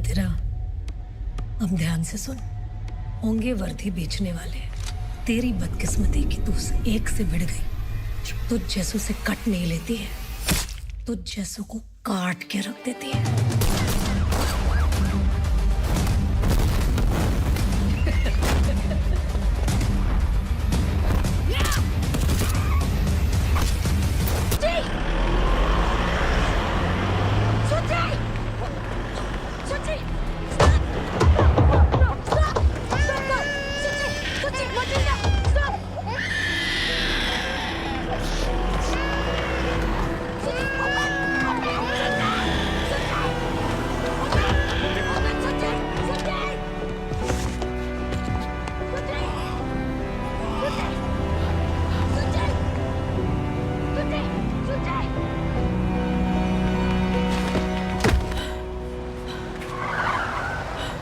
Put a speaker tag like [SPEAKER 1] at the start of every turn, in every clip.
[SPEAKER 1] तेरा? अब ध्यान से सुन, होंगे वर्दी बेचने वाले। तेरी बदकिस्मती की तू एक से भिड़ गई जो तुझ जैसों से कट नहीं लेती है, तुझ जैसों को काट के रख देती है।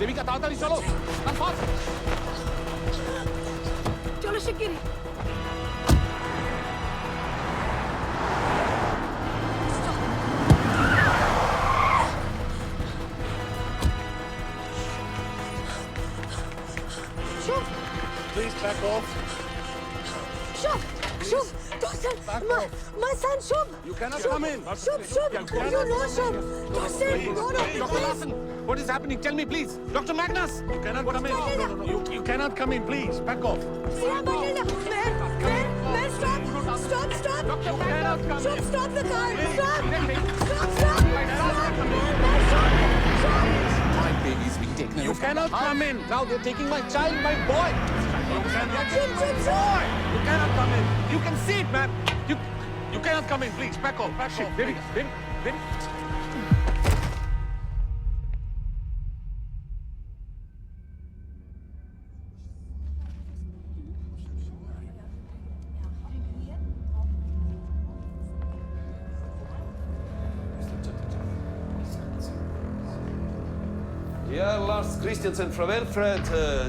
[SPEAKER 2] দেবিকা তাড়াতাড়ি চলো,
[SPEAKER 1] চলো শিগগিরই।
[SPEAKER 2] Please back off.
[SPEAKER 1] Shub, Shub, Dawson, my son Shub.
[SPEAKER 2] You cannot come in.
[SPEAKER 1] Shub, you know Shub. Dawson, no,
[SPEAKER 2] Dr. Larson, what is happening? Tell me, please. Dr. Magnus, you cannot come in. No. You cannot come in, please. Back off.
[SPEAKER 1] Man, stop.
[SPEAKER 2] Doctor, you cannot come
[SPEAKER 1] Shub,
[SPEAKER 2] in.
[SPEAKER 1] stop the car. Stop.
[SPEAKER 2] My baby's been taken. You cannot come in. Now they're taking my child, my boy. You cannot come in. Boy, you cannot come in. You can see it, man. You cannot come in, please. Back off. Baby.
[SPEAKER 3] Ja, Lars Christiansen från Välfred.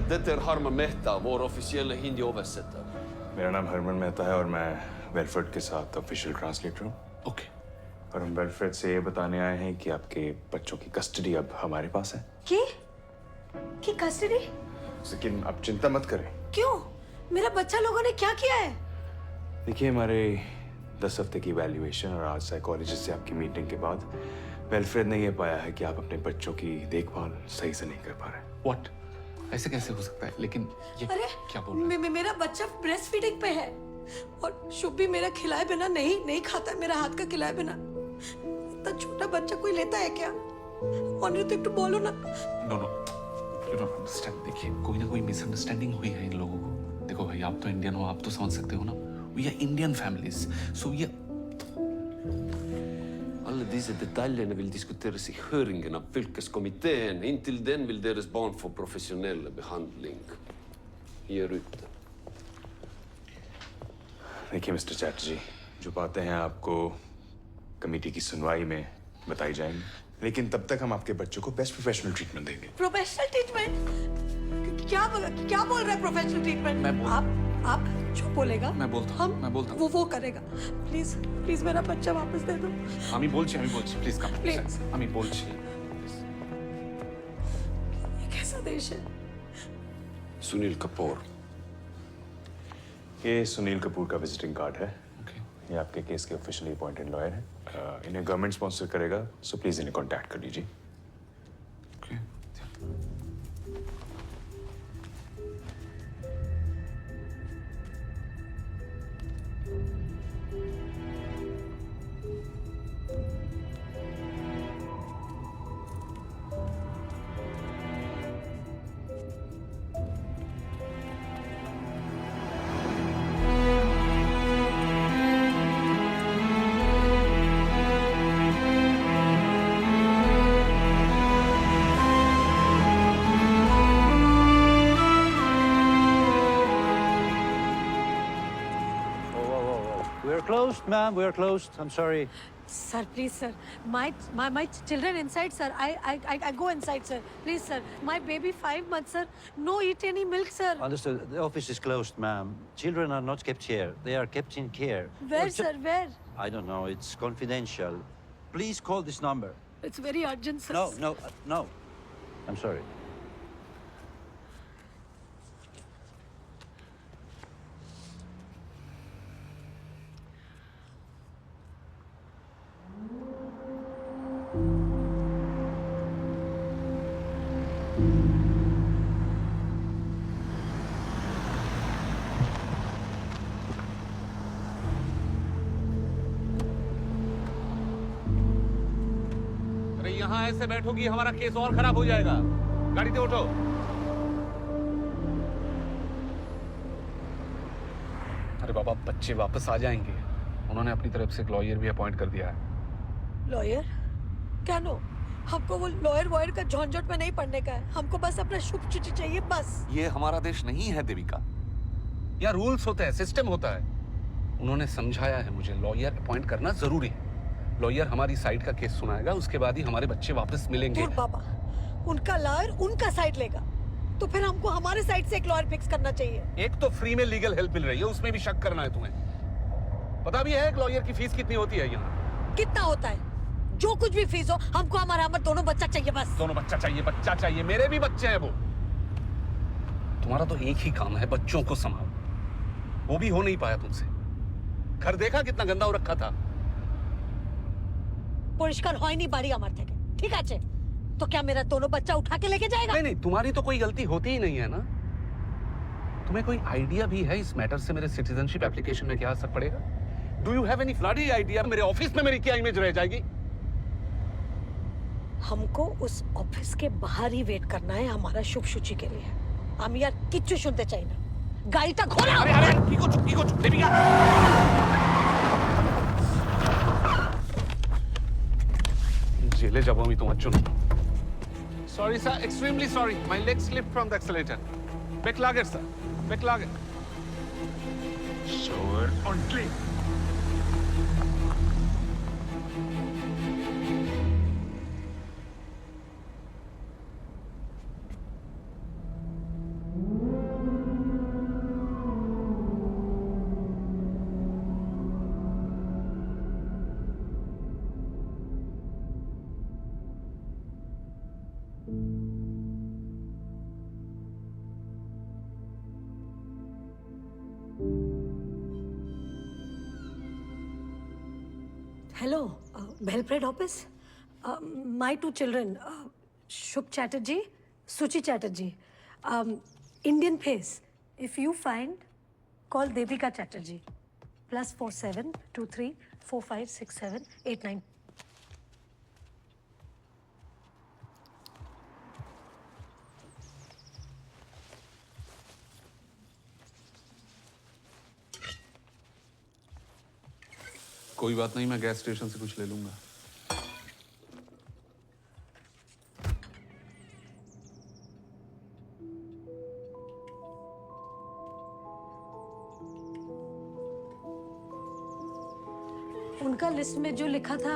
[SPEAKER 3] Det är Harman Mehta, vår officiella hindi-översättare.
[SPEAKER 4] मेरा नाम हरमन मेहता है और मैं वेलफेड के साथ official translator हूँ।
[SPEAKER 3] Okej.
[SPEAKER 4] और हम वेलफेड से ये बताने आए हैं कि आपके बच्चों की कस्टडी अब हमारे पास है।
[SPEAKER 1] की कस्टडी?
[SPEAKER 4] लेकिन आप चिंता मत करें।
[SPEAKER 1] क्यों? मेरा बच्चा लोगों ने क्या किया है?
[SPEAKER 4] देखिए, हमारे 10 हफ्ते की वैल्यूएशन और आज साइकोलॉजिस्ट से आपकी मीटिंग के बाद वेलफेड ने ये पाया है कि आप अपने बच्चों की देखभाल सही से नहीं कर पा रहे।
[SPEAKER 2] What? ऐसे कैसे हो सकता है? लेकिन ये
[SPEAKER 1] अरे
[SPEAKER 2] क्या बोल रहे हैं?
[SPEAKER 1] मेरा बच्चा ब्रेस्ट फीडिंग पे है और शुभ भी मेरा खिलाए बिना नहीं खाता है, मेरा हाथ का खिलाए बिना। इतना छोटा बच्चा कोई लेता है क्या? तो एक तो बोलो ना।
[SPEAKER 2] No. You don't understand. देखिए, कोई ना कोई मिसअंडरस्टैंडिंग हुई है इन लोगों को। देखो भाई, आप तो इंडियन हो, आप तो समझ सकते हो ना। We are Indian families. So we are...
[SPEAKER 3] Alla dessa detaljerna vill diskuteras i höringen av fylkeskommittén. Intill den vill deras barn få professionell behandling. Ger ut det.
[SPEAKER 4] देखिए मिस्टर चैटर्जी, जो बातें हैं आपको कमेटी की सुनवाई में बताई जाएंगी, लेकिन तब तक हम आपके बच्चों को बेस्ट प्रोफेशनल ट्रीटमेंट देंगे।
[SPEAKER 1] Professional treatment? क्या बोल रहा है प्रोफेशनल ट्रीटमेंट? आप जो बोलेगा
[SPEAKER 2] मैं बोलता हूँ।
[SPEAKER 1] वो करेगा। प्लीज मेरा बच्चा वापस दे दो।
[SPEAKER 2] আমি বলছি প্লিজ কাম
[SPEAKER 1] Please.
[SPEAKER 2] আমি বলছি
[SPEAKER 1] ये कैसा देश है?
[SPEAKER 3] Sunil Kapoor.
[SPEAKER 4] ये सुनील कपूर का विजिटिंग कार्ड है।
[SPEAKER 2] ओके
[SPEAKER 4] ये आपके केस के ऑफिशियली अपॉइंटेड लॉयर हैं। इन्हें गवर्नमेंट स्पॉन्सर करेगा, सो प्लीज इन्हें कांटेक्ट कर लीजिए।
[SPEAKER 2] Okay
[SPEAKER 5] We're closed, ma'am. We're closed. I'm sorry.
[SPEAKER 1] Sir, please, sir. My children inside, sir. I go inside, sir. Please, sir. My baby 5 months, sir. No eat any milk, sir.
[SPEAKER 5] Understood. The office is closed, ma'am. Children are not kept here. They are kept in care.
[SPEAKER 1] Where, sir? Where?
[SPEAKER 5] I don't know. It's confidential. Please call this number.
[SPEAKER 1] It's very urgent, sir.
[SPEAKER 5] No. I'm sorry.
[SPEAKER 2] अरे यहाँ ऐसे बैठोगी हमारा case और खराब हो जाएगा। गाड़ी से उठो। अरे बाबा, बच्चे वापस आ जाएंगे। उन्होंने अपनी तरफ से एक लॉयर भी अपॉइंट कर दिया है।
[SPEAKER 1] लॉयर? क्या नो? हमको वो लॉयर वॉयर का झंझट में नहीं पड़ने का है। हमको बस अपना शुभ चिट्ठी चाहिए, बस।
[SPEAKER 2] ये हमारा देश नहीं है देविका। यहाँ रूल्स होते हैं, सिस्टम होता है। उन्होंने समझाया है मुझे, लॉयर अपॉइंट करना जरूरी है। लॉयर हमारी साइड का केस सुनाएगा, उसके बाद ही हमारे बच्चे वापस मिलेंगे।
[SPEAKER 1] दूर बाबा, उनका लॉयर उनका साइड लेगा, तो फिर हमको हमारे साइड से एक लॉयर फिक्स करना चाहिए।
[SPEAKER 2] एक तो फ्री में लीगल हेल्प मिल रही है, उसमें भी शक करना है तुम्हें। पता भी है एक लॉयर की फीस कितनी होती है यहाँ?
[SPEAKER 1] कितना होता है? जो कुछ भी फीस हो, हमको हमारा दोनों बच्चा चाहिए, बस।
[SPEAKER 2] दोनों बच्चा चाहिए। मेरे भी बच्चे हैं वो। तुम्हारा तो एक ही काम है, बच्चों को संभालो। वो भी हो नहीं पाया तुमसे। घर देखा कितना गंदा हो रखा था।
[SPEAKER 1] পরিষ্কার হয়নি বাড়ি আমার থেকে, ঠিক আছে? तो क्या मेरा दोनों बच्चा उठा के लेके जाएगा?
[SPEAKER 2] नहीं, तुम्हारी तो कोई गलती होती ही नहीं है ना। तुम्हें कोई आइडिया भी है इस मैटर से मेरे सिटीजनशिप एप्लीकेशन में क्या असर पड़ेगा? Do you have any bloody idea मेरे ऑफिस में मेरी क्या इमेज रह जाएगी?
[SPEAKER 1] हमको उस ऑफिस के बाहर ही वेट करना है हमारा शुभ सूची के लिए। हम यार किच्चू सुनते चाहिए ना। गाड़ीটা ঘোরাও।
[SPEAKER 2] अरे কি করছো দেবিকা? জেলে যাব আমি তোমার জন্য। Sorry sir, extremely sorry. My leg slip from the accelerator. বেকলাগের স্যার, বেকলাগের।
[SPEAKER 4] Sure. Ordently.
[SPEAKER 1] Hello, Belgrade office. My two children, Shubh Chatterjee, Suchi Chatterjee. Indian face. If you find, call Devika Chatterjee. +47 23 45 67 89.
[SPEAKER 2] कोई बात नहीं, मैं gas station से कुछ ले लूंगा।
[SPEAKER 1] उनका लिस्ट में जो लिखा था,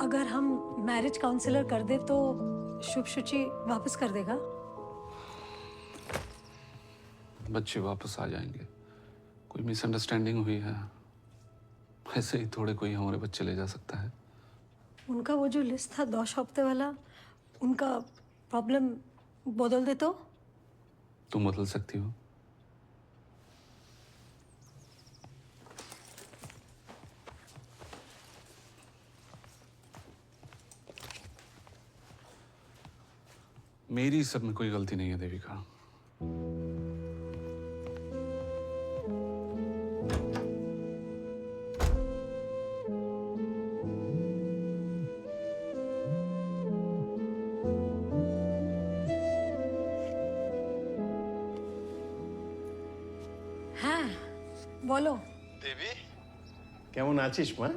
[SPEAKER 1] अगर हम मैरिज काउंसलर कर दे तो शुभ सूची वापस कर देगा।
[SPEAKER 2] बच्चे वापस आ जाएंगे। कोई मिसअंडरस्टैंडिंग हुई है, ऐसे ही थोड़े कोई हमारे बच्चे ले जा सकता है।
[SPEAKER 1] उनका वो जो लिस्ट था 2 हफ्ते वाला, उनका प्रॉब्लम बदल दे तो?
[SPEAKER 2] तुम बदल सकती हो। मेरी सब में कोई गलती नहीं है देविका।
[SPEAKER 1] হ্যাঁ বলো।
[SPEAKER 6] দেবী, কেমন আছিস মা?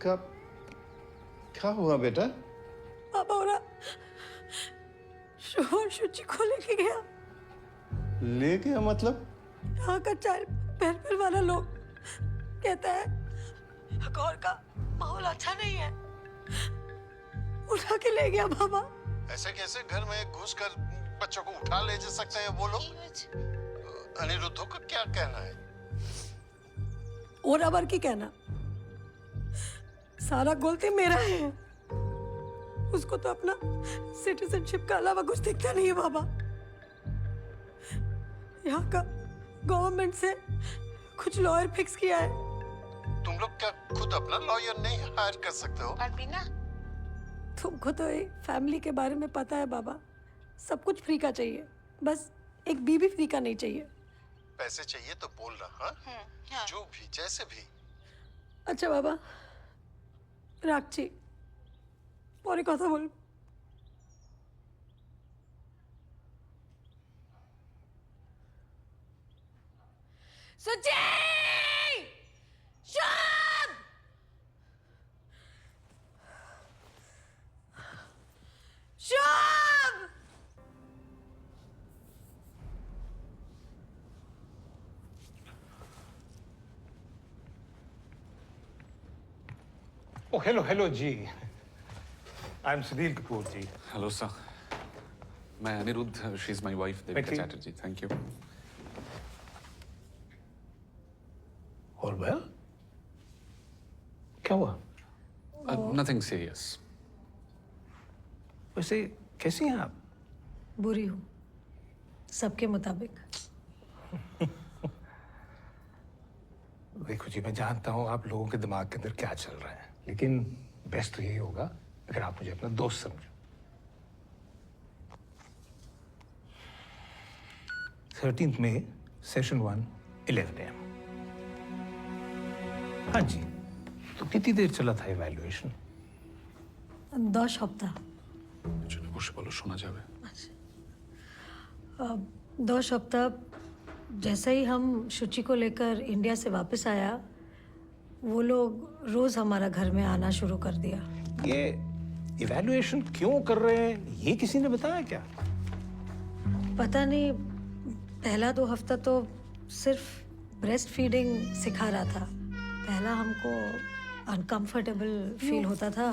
[SPEAKER 6] कब क्या हुआ बेटा?
[SPEAKER 1] पापा हो रहा शुभ और सूची को लेके गया।
[SPEAKER 6] ले गया मतलब?
[SPEAKER 1] यहाँ का चाइल्ड वेलफेयर वाला लोग कहता है गौर का माहौल अच्छा नहीं है, उठा के ले गया पापा।
[SPEAKER 6] ऐसे कैसे घर में घुसकर बच्चों को उठा ले जा सकते हैं वो लोग? अनिरुद्धों का क्या कहना है?
[SPEAKER 1] और अबर की कहना सारा गलती मेरा है। उसको तो अपना सिटीजनशिप के अलावा कुछ दिखता नहीं है बाबा। यहाँ का गवर्नमेंट से कुछ लॉयर फिक्स किया है।
[SPEAKER 6] तुम लोग क्या खुद अपना लॉयर नहीं हायर कर सकते हो?
[SPEAKER 7] और बिना
[SPEAKER 1] तुमको तो ये फैमिली के बारे में पता है बाबा। सब कुछ फ्री का चाहिए, बस एक बीबी फ्री का नहीं चाहिए।
[SPEAKER 6] पैसे चाहिए तो बोल रहा, हाँ?
[SPEAKER 7] हाँ।
[SPEAKER 6] जो भी जैसे भी।
[SPEAKER 1] अच्छा बाबा রাখছি, পরে কথা বলবো। সুচি! শুভ! শুভ!
[SPEAKER 8] Oh, hello, जी. I'm Sunil Kapoor, ji.
[SPEAKER 2] Hello sir, मैं Aniruddh, she is my wife Devika
[SPEAKER 8] Becky.
[SPEAKER 2] Chatterjee. Thank you.
[SPEAKER 8] All well? क्या हुआ?
[SPEAKER 2] Nothing serious.
[SPEAKER 8] वैसे कैसी हैं आप?
[SPEAKER 1] बुरी हूँ, सबके मुताबिक।
[SPEAKER 8] देखो जी, मैं जानता हूँ आप लोगों के दिमाग के अंदर क्या चल रहा है, लेकिन बेस्ट तो यही होगा अगर आप मुझे अपना दोस्त समझो। 13th May, Session 1, 11 AM। हाँ जी, तो कितनी देर चला था इवैल्यूएशन?
[SPEAKER 1] 10 সপ্তাহ।
[SPEAKER 2] বসে বলো, শোনা যাবে।
[SPEAKER 1] 2 सप्ताह जैसे ही हम शुचि को लेकर इंडिया से वापस आया, वो लोग रोज हमारा घर में आना शुरू कर दिया।
[SPEAKER 8] ये इवैल्यूएशन क्यों कर रहे हैं, ये किसी ने बताया क्या?
[SPEAKER 1] पता नहीं, पहला 2 हफ्ता तो सिर्फ ब्रेस्ट फीडिंग सिखा रहा था। पहला हमको अनकंफर्टेबल फील होता था,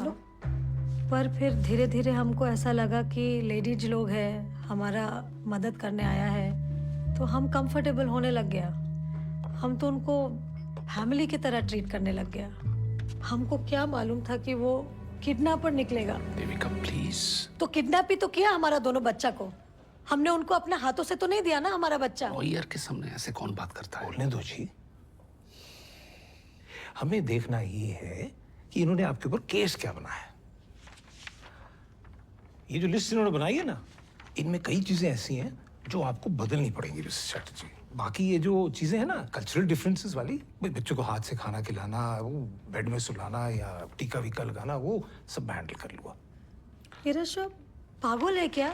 [SPEAKER 1] पर फिर धीरे धीरे हमको ऐसा लगा कि लेडीज लोग हैं, हमारा मदद करने आया है, तो हम कंफर्टेबल होने लग गया। हम तो उनको फैमिली की तरह ट्रीट करने लग गया। हमको क्या मालूम था कि वो किडनैपर निकलेगा।
[SPEAKER 2] देविका प्लीज।
[SPEAKER 1] तो किडनैप ही तो किया हमारा दोनों बच्चा को। हमने उनको अपने हाथों से तो नहीं दिया ना हमारा बच्चा।
[SPEAKER 2] लॉयर के सामने ऐसे कौन बात करता है?
[SPEAKER 8] बोलने दो जी। हमें देखना ये है कि इन्होंने आपके ऊपर केस क्या बनाया है। ये जो लिस्ट इन्होंने बनाई है ना, इनमें कई चीजें ऐसी हैं जो आपको बदलनी पड़ेंगी मिस्टर चैटर्जी। बाकी ये जो चीजें हैं ना, कल्चरल डिफरेंसेस वाली, बच्चों को हाथ से खाना खिलाना, वो बेड में सुलाना या टीका वीका लगाना, वो सब हैंडल कर लूँगा।
[SPEAKER 1] ये ऋषभ पागल है क्या?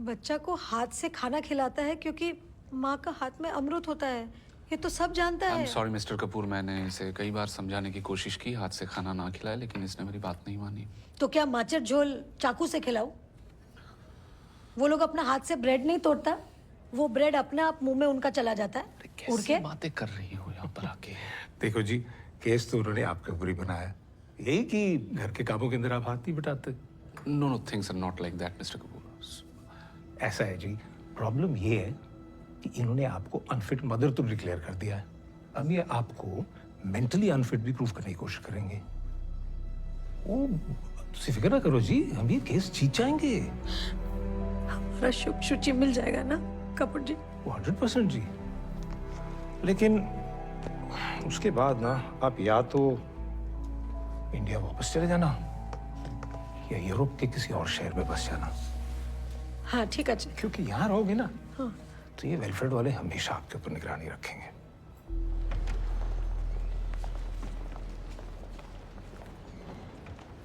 [SPEAKER 1] बच्चा को हाथ से खाना खिलाता है क्योंकि माँ का हाथ में अमृत होता है, ये तो सब जानता
[SPEAKER 2] आई
[SPEAKER 1] है।
[SPEAKER 2] एम सॉरी मिस्टर कपूर, मैंने इसे कई बार समझाने की कोशिश की, हाथ से खाना ना खिलाए, लेकिन इसने मेरी बात नहीं मानी।
[SPEAKER 1] तो क्या माचर झोल चाकू से खिलाऊं? वो लोग अपना हाथ से ब्रेड नहीं तोड़ता, वो ब्रेड अपने आप मुंह में उनका चला जाता है उड़ के।
[SPEAKER 2] कैसी बातें कर रही हो यहाँ पर आके?
[SPEAKER 8] देखो जी, केस तो उन्होंने आपके ऊपर ही बनाया, यही कि घर के कामों के अंदर आप हाथ नहीं बटाते।
[SPEAKER 2] No no, things are not like that mister Kapoor.
[SPEAKER 8] ऐसा है जी, प्रॉब्लम ये है कि इन्होंने आपको अनफिट मदर तो डिक्लेयर कर दिया है, अब ये आपको मेंटली अनफिट भी प्रूव करने की कोशिश करेंगे। वो तुम फिक्र ना करो जी, हम ये केस जीत जाएंगे।
[SPEAKER 1] हमारा शुभ शुचि मिल जाएगा ना कपूर जी?
[SPEAKER 8] 100% जी। लेकिन उसके बाद ना आप या तो इंडिया वापस चले जाना या यूरोप के किसी और शहर में बस जाना,
[SPEAKER 1] हाँ ठीक है जी।
[SPEAKER 8] क्योंकि यहाँ रहोगे ना तो ये वेलफेयर वाले हमेशा आपके ऊपर निगरानी रखेंगे।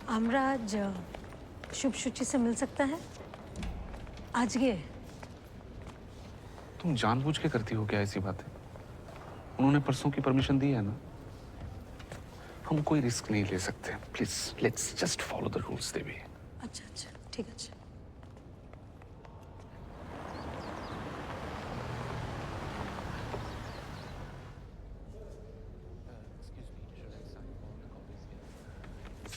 [SPEAKER 1] हमरा आज शुभ शुचि से मिल सकता है? आज ये
[SPEAKER 2] तुम जानबूझ के करती हो क्या ऐसी बातें? उन्होंने परसों की परमिशन दी है ना, हम कोई रिस्क नहीं ले सकते। Please let's just follow the rules Devi.
[SPEAKER 1] अच्छा अच्छा ठीक है। अच्छा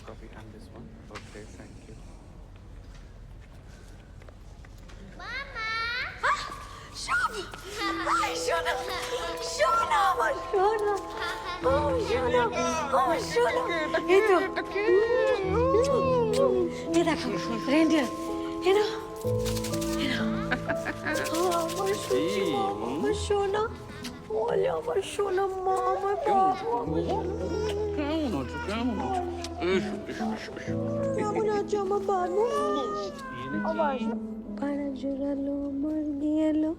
[SPEAKER 2] Copy and this one. Okay, thank you.
[SPEAKER 1] शुभ! शोना! शोना! शोना! ये तो ये देखो रेंडियर ये ना सोना olha আমার সোনা মা আমার কেমন আছো আমার বাবু আবার পাড়া জোড়ালো মুরগি এলো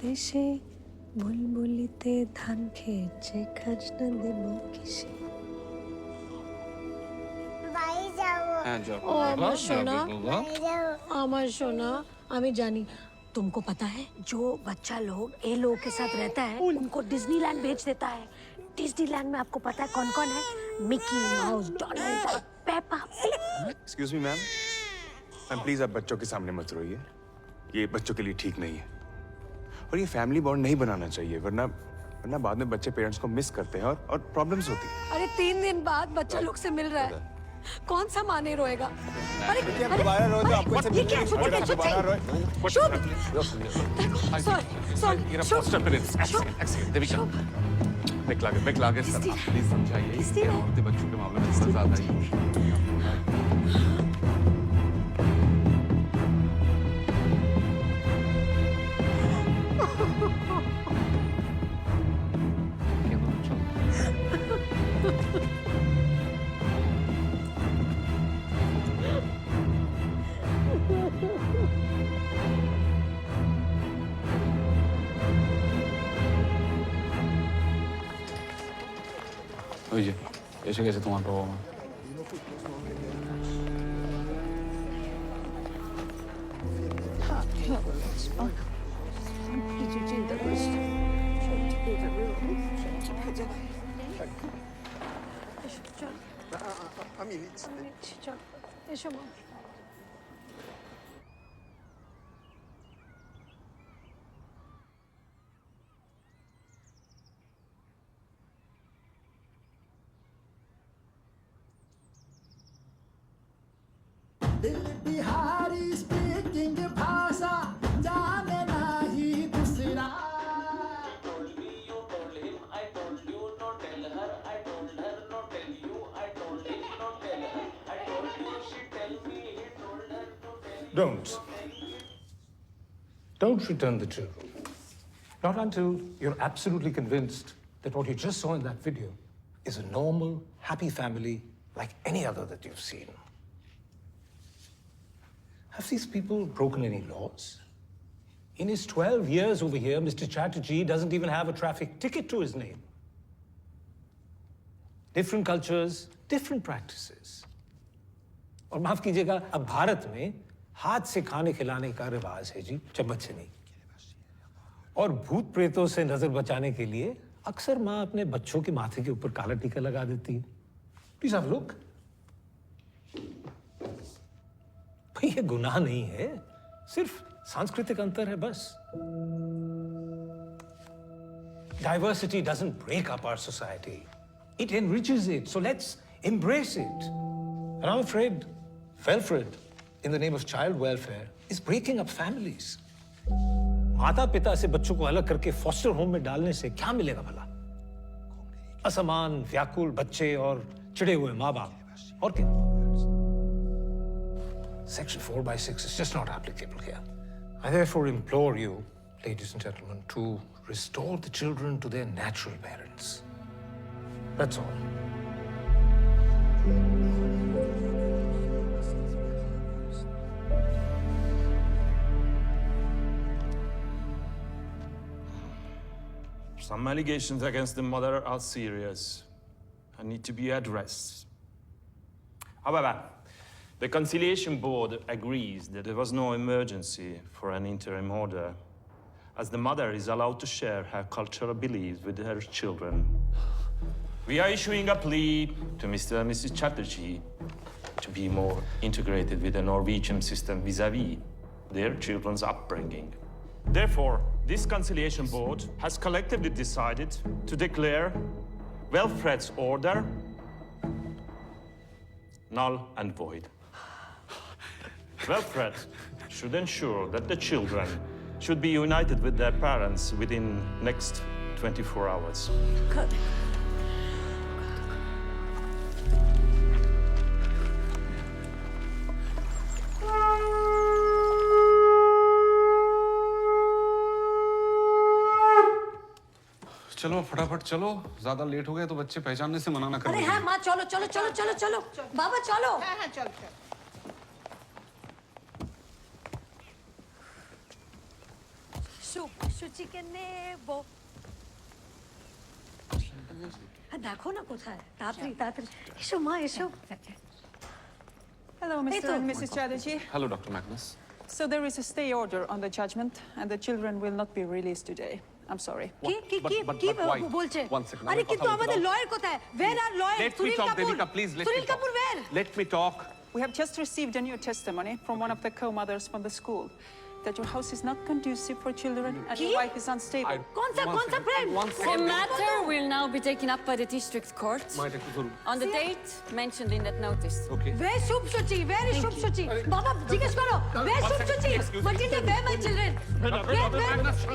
[SPEAKER 1] দেশে বুলবুলিতে ধান খেয়েছে খাজনা দেব কিসে আমার সোনা আমার সোনা আমি জানি तुमको पता है जो बच्चा लोग ये लोगों के साथ रहता है उनको डिज्नीलैंड भेज देता है। डिज्नीलैंड में आपको पता है कौन कौन है? Mickey mouse, Donald duck, Peppa pig.
[SPEAKER 4] Excuse me ma'am, please आप बच्चों के सामने मत रोइए, ये बच्चों के लिए ठीक नहीं है और ये फैमिली बॉन्ड नहीं बनाना चाहिए, वरना बाद में बच्चे पेरेंट्स को मिस करते हैं और प्रॉब्लम्स होती है।
[SPEAKER 1] अरे 3 दिन बाद बच्चा लोग से मिल रहा है, कौन सा माँ नहीं रोएगा? अरे
[SPEAKER 4] दोबारा रो तो आपको
[SPEAKER 1] ये क्या है?
[SPEAKER 2] देविका बैक सर आप प्लीज समझाइए ये औरतें बच्चों के मामले में थोड़ा ज्यादा ही Oye, eso que se toma todo.
[SPEAKER 7] दिल बिहारी स्पीकिंग भाषा जाने नाही दूसरा
[SPEAKER 8] Don't return the children. Not until you're absolutely convinced that what you just saw in that video is a normal, happy family like any other that you've seen. Have these people broken any laws? In his 12 years over here, Mr. Chatterjee doesn't even have a traffic ticket to his name. Different cultures, different practices. और माफ कीजिएगा, अब भारत में हाथ से खाने खिलाने का रिवाज है जी, चम्मच से नहीं। और भूत प्रेतों से नजर बचाने के लिए अक्सर माँ अपने बच्चों के माथे के ऊपर काला टीका लगा देती है। Please have a look. भाई ये गुनाह नहीं है, सिर्फ सांस्कृतिक अंतर है बस। Diversity doesn't break up our society. It enriches it. So let's embrace it. And I'm afraid Welfred, in the name of child welfare, is breaking up families. माता पिता से बच्चों को अलग करके फॉस्टर होम में डालने से क्या मिलेगा भला? असमान, व्याकुल बच्चे और चिढ़े हुए माँ बाप। और क्या? Section 4/6 is just not applicable here. I therefore implore you, ladies and gentlemen, to restore the children to their natural parents. That's all.
[SPEAKER 9] Some allegations against the mother are serious and need to be addressed. However, the Conciliation Board agrees that there was no emergency for an interim order, as the mother is allowed to share her cultural beliefs with her children. We are issuing a plea to Mr. and Mrs. Chatterjee to be more integrated with the Norwegian system vis-à-vis their children's upbringing. Therefore, this Conciliation Board has collectively decided to declare Welfred's order null and void. Welfred should ensure that the children should be united with their parents within next 24 hours.
[SPEAKER 2] चलो फटाफट चलो, ज्यादा late हो गए तो बच्चे पहचानने से मना ना
[SPEAKER 1] अरे
[SPEAKER 2] करें।
[SPEAKER 1] हाँ माँ, चलो चलो चलो चलो चलो, बाबा चलो।
[SPEAKER 10] हाँ हाँ चल चल।
[SPEAKER 1] शुचि के नेबो। देखो ना কোথায়, তাড়াতাড়ি তাড়াতাড়ি এসো মা এসো।
[SPEAKER 10] Hello, Mr. and Mrs. Chatterjee.
[SPEAKER 2] Hello doctor Magnus.
[SPEAKER 10] So there is a stay order on the judgment, and the children will not be released today. I'm sorry.
[SPEAKER 1] কি কি কি কি বলছে? আরে কিন্তু আমাদের লয়ার কোথায়? Where are lawyers?
[SPEAKER 2] Let me talk, Devika, please. Let me
[SPEAKER 1] Sunil
[SPEAKER 2] talk.
[SPEAKER 1] Kapoor where?
[SPEAKER 2] Let me talk.
[SPEAKER 10] We have just received a new testimony from one of the co-mothers from the school that your house is not conducive for children and your wife is unstable.
[SPEAKER 1] कौन सा friend?
[SPEAKER 11] The matter will now be taken up by the district court on the date mentioned in that notice.
[SPEAKER 2] Okay.
[SPEAKER 1] Where Shubh Shuchi? Where is Shubh Shuchi? বাবা জিজ্ঞেস করো, where Shubh Shuchi? Matilda, where my children?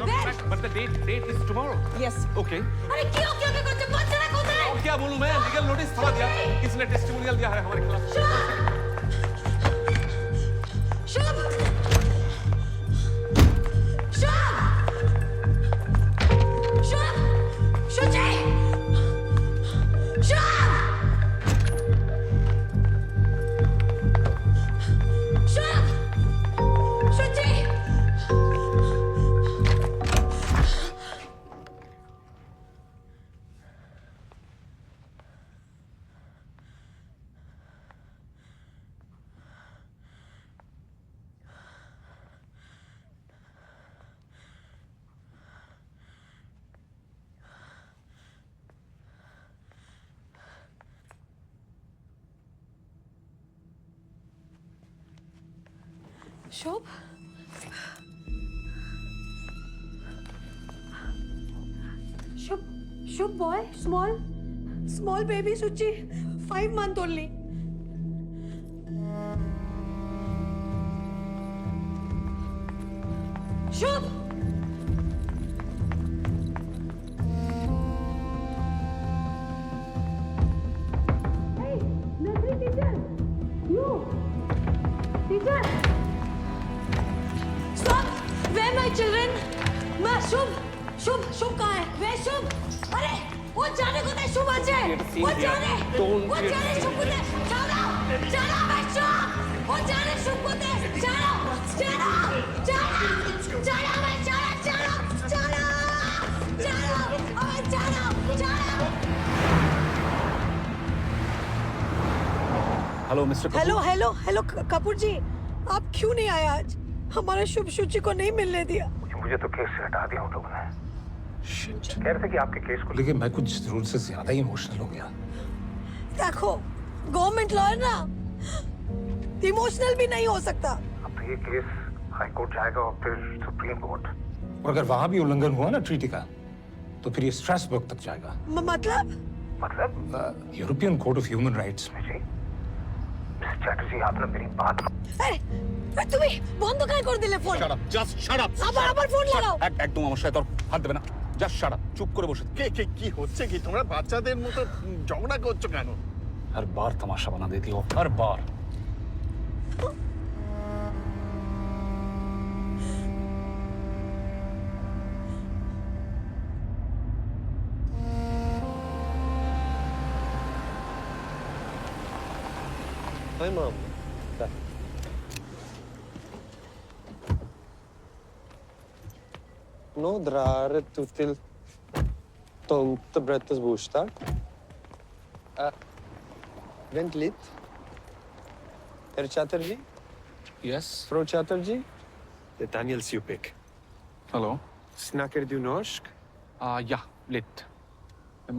[SPEAKER 1] Where?
[SPEAKER 2] But the date is tomorrow.
[SPEAKER 10] Yes.
[SPEAKER 2] Okay.
[SPEAKER 1] अरे क्यों करते बच्चा कोথায়?
[SPEAKER 2] और क्या बोलूं मैं? लीगल नोटिस थमा दिया, किसने टेस्टिमोनियल दिया है हमारे खिलाफ?
[SPEAKER 1] शुभ शुचि शुचि शुभ शुभ बॉय स्मॉल बेबी सुची 5 months only. Shubh Hey, nursery teacher, you teacher. Stop! Where my children? मैं शुभ कहाँ है? Where शुभ? अरे वो जाने को दे शुभ अच्छे. वो जाने शुभ को दे. जाना मैं शुभ. वो जाने शुभ को दे. जाना मैं जाना.
[SPEAKER 2] हेलो मिस्टर
[SPEAKER 1] हेलो कपूर जी, आप क्यों नहीं आए आज? हमारा शुभ शुचि को नहीं मिलने दिया.
[SPEAKER 8] मुझे तो केस से हटा दिया उन लोगों ने। कह रहे थे कि आपके केस को लेके मैं कुछ जरूर से ज्यादा ही इमोशनल हो गया।
[SPEAKER 1] देखो, गवर्नमेंट लॉयर ना इमोशनल भी नहीं हो सकता.
[SPEAKER 8] अब तो ये केस हाई कोर्ट जाएगा और फिर सुप्रीम कोर्ट, और अगर वहां भी उल्लंघन हुआ ना ट्रीटी का, तो फिर ये स्ट्रासबर्ग तक जाएगा।
[SPEAKER 1] मतलब
[SPEAKER 8] European court of human rights में। जी मिस्टर चैटर्जी, आपने मेरी बात
[SPEAKER 1] তুমি বন্ধ কাই করে দিলে ফোন?
[SPEAKER 2] Just shut up.
[SPEAKER 1] আবার ফোন লাগাও।
[SPEAKER 2] একদম আমার সাথে তোর হাত দেবে না। জাস্ট শাট আপ, চুপ করে বসে।
[SPEAKER 6] কি হচ্ছে কি? তোমরা বাচ্চাদের মতো ঝগড়া করছো কেন?
[SPEAKER 2] हर बार तमाशा बना देती हो, हर बार।
[SPEAKER 3] Hi, Mom. Nå drar du till Tomtebrettets bostad. Vent lite. Herr Chatterjee?
[SPEAKER 2] Yes.
[SPEAKER 3] Fru Chatterjee?
[SPEAKER 12] Det är Daniel Supik.
[SPEAKER 2] Hello.
[SPEAKER 12] Snackar du norsk?
[SPEAKER 2] Ja, lite.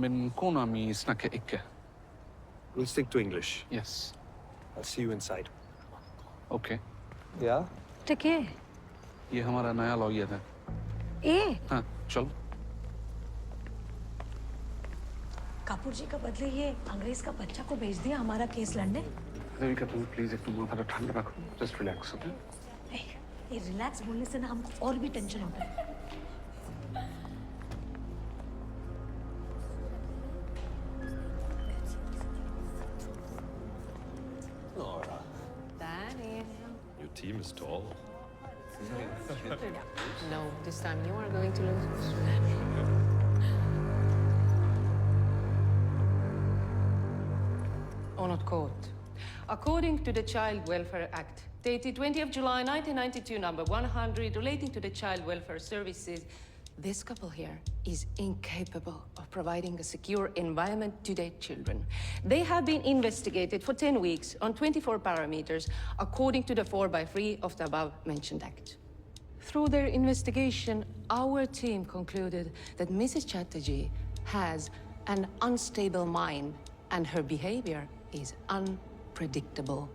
[SPEAKER 2] Men kona mi snackar icke.
[SPEAKER 12] We'll stick to English.
[SPEAKER 2] Yes.
[SPEAKER 12] I'll see you inside.
[SPEAKER 2] Okay.
[SPEAKER 3] Ja?
[SPEAKER 1] ठीक है.
[SPEAKER 2] ये हमारा नया lawyer है।
[SPEAKER 1] ए
[SPEAKER 2] हाँ, चलो।
[SPEAKER 1] कपूर जी का बदले ये अंग्रेज का बच्चा को भेज दिया हमारा केस लड़ने।
[SPEAKER 2] देविका तुम प्लीज एक माथा ठंडा रखो, जस्ट रिलैक्स, ओके?
[SPEAKER 1] ये रिलैक्स बोलने से ना हमको और भी टेंशन होता है।
[SPEAKER 3] Nora.
[SPEAKER 11] Danny.
[SPEAKER 12] Your team is tall.
[SPEAKER 11] No, this time you are going to lose.
[SPEAKER 13] Honored Court, according to the Child Welfare Act, dated 20th July 1992, number 100, relating to the child welfare services, this couple here is incapable of providing a secure environment to their children. They have been investigated for 10 weeks on 24 parameters, according to the 4x3 of the above-mentioned act. Through their investigation, our team concluded that Mrs. Chatterjee has an unstable mind and her behavior is unpredictable.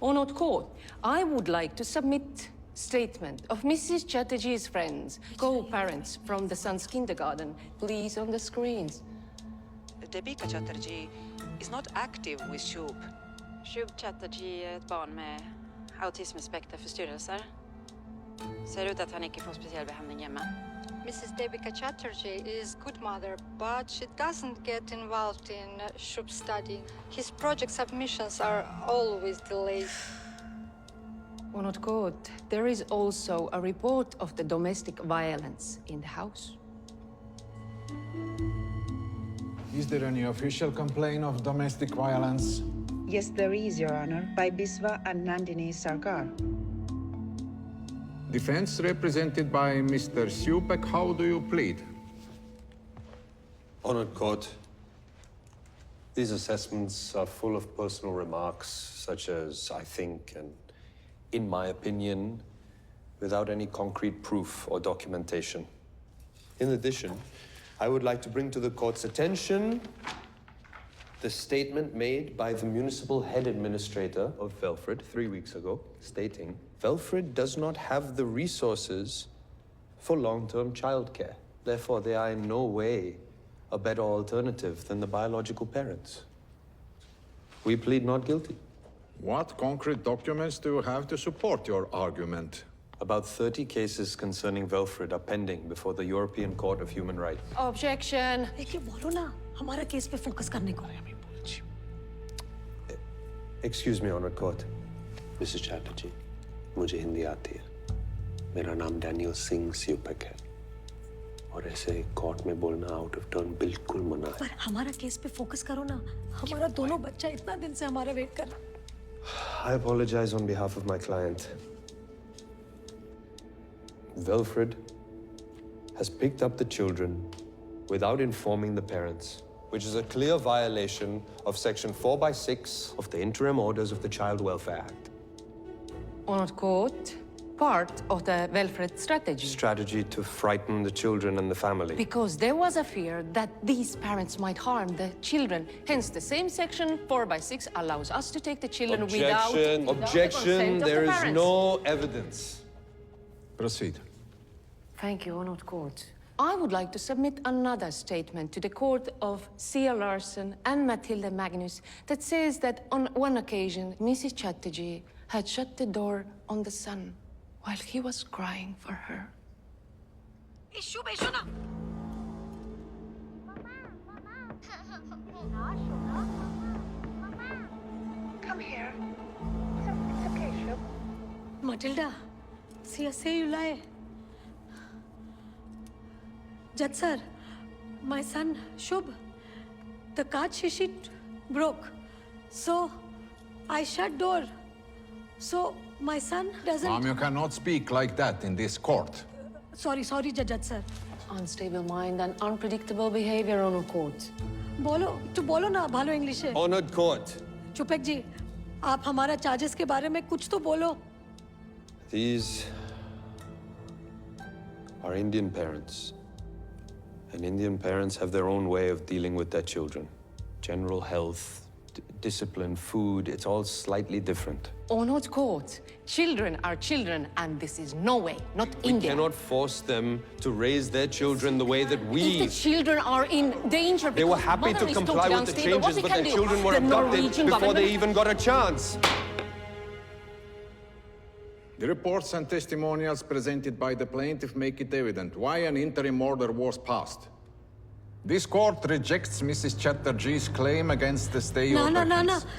[SPEAKER 13] Honored Court, I would like to submit statement of Mrs. Chatterjee's friends, co-parents from the son's kindergarten. Please on the screens.
[SPEAKER 14] Devika Chatterjee is not active with Shub.
[SPEAKER 11] Shub Chatterjee är ett barn med autismspektraförstyrrelser. Ser ut att han inte får speciell behandling hemma.
[SPEAKER 15] Mrs. Devika Chatterjee is good mother, but she doesn't get involved in Shub study. His project submissions are always delayed.
[SPEAKER 13] Honored Court, there is also a report of the domestic violence in the house.
[SPEAKER 16] Is there any official complaint of domestic violence?
[SPEAKER 14] Yes, there is, Your Honor, by Biswa and Nandini Sarkar.
[SPEAKER 16] Defense represented by Mr. Supek, how do you plead?
[SPEAKER 12] Honored Court, these assessments are full of personal remarks, such as I think and in my opinion, without any concrete proof or documentation. In addition, I would like to bring to the court's attention the statement made by the municipal head administrator of Velfred 3 weeks ago, stating, Velfred does not have the resources for long-term childcare. Therefore, they are in no way a better alternative than the biological parents. We plead not guilty.
[SPEAKER 16] What concrete documents do you have to support your argument?
[SPEAKER 12] About 30 cases concerning Velfred are pending before the European Court of Human Rights.
[SPEAKER 13] Objection.
[SPEAKER 1] देखिए बोलो ना हमारा case पे focus करने को.
[SPEAKER 12] Excuse me, Honored Court. Mrs. Chatterjee, मुझे हिंदी आती है. मेरा नाम डैनियल सिंह स्यूपेक है. और ऐसे कोर्ट में बोलना आउट ऑफ टर्न बिल्कुल मना है.
[SPEAKER 1] पर हमारा केस पे फोकस करो ना. हमारा दोनों बच्चा इतना दिन से हमारा वेट कर रहा.
[SPEAKER 12] I apologize on behalf of my client. Velfred has picked up the children without informing the parents, which is a clear violation of Section 4/6 of the Interim Orders of the Child Welfare Act.
[SPEAKER 13] Honored Court, part of the Velfred strategy.
[SPEAKER 12] Strategy to frighten the children and the family.
[SPEAKER 13] Because there was a fear that these parents might harm the children. Hence, the same Section 4/6 allows us to take the children without the consent of
[SPEAKER 12] There
[SPEAKER 13] the
[SPEAKER 12] is
[SPEAKER 13] parents.
[SPEAKER 12] no evidence.
[SPEAKER 16] Proceed.
[SPEAKER 13] Thank you, Honored Court. I would like to submit another statement to the court of Sia Larson and Matilda Magnus that says that on one occasion, Mrs. Chatterjee had shut the door on the son while he was crying for her.
[SPEAKER 15] Come here. It's okay, Shub.
[SPEAKER 1] Matilda, see, you lie. Judge sir, my son Shubh, the kaach shishi broke, so I shut door. So my son doesn't.
[SPEAKER 16] Mom, you cannot speak like that in this court.
[SPEAKER 1] Sorry, Judge sir.
[SPEAKER 13] Unstable mind and unpredictable behavior, Honored Court.
[SPEAKER 1] बोलो ना भालो English है.
[SPEAKER 12] Honored Court.
[SPEAKER 1] चुपेक जी, आप हमारा charges के बारे में कुछ तो बोलो.
[SPEAKER 12] These are Indian parents. And Indian parents have their own way of dealing with their children. General health, discipline, food, it's all slightly different.
[SPEAKER 13] Honored Court, children are children, and this is no way, not India.
[SPEAKER 12] We cannot force them to raise their children the way that we...
[SPEAKER 13] If the children are in danger,
[SPEAKER 12] they were happy to comply with the changes, but their children were abducted before they even got a chance.
[SPEAKER 16] The reports and testimonials presented by the plaintiff make it evident why an interim order was passed. This court rejects Mrs. Chatterjee's claim against the stay order.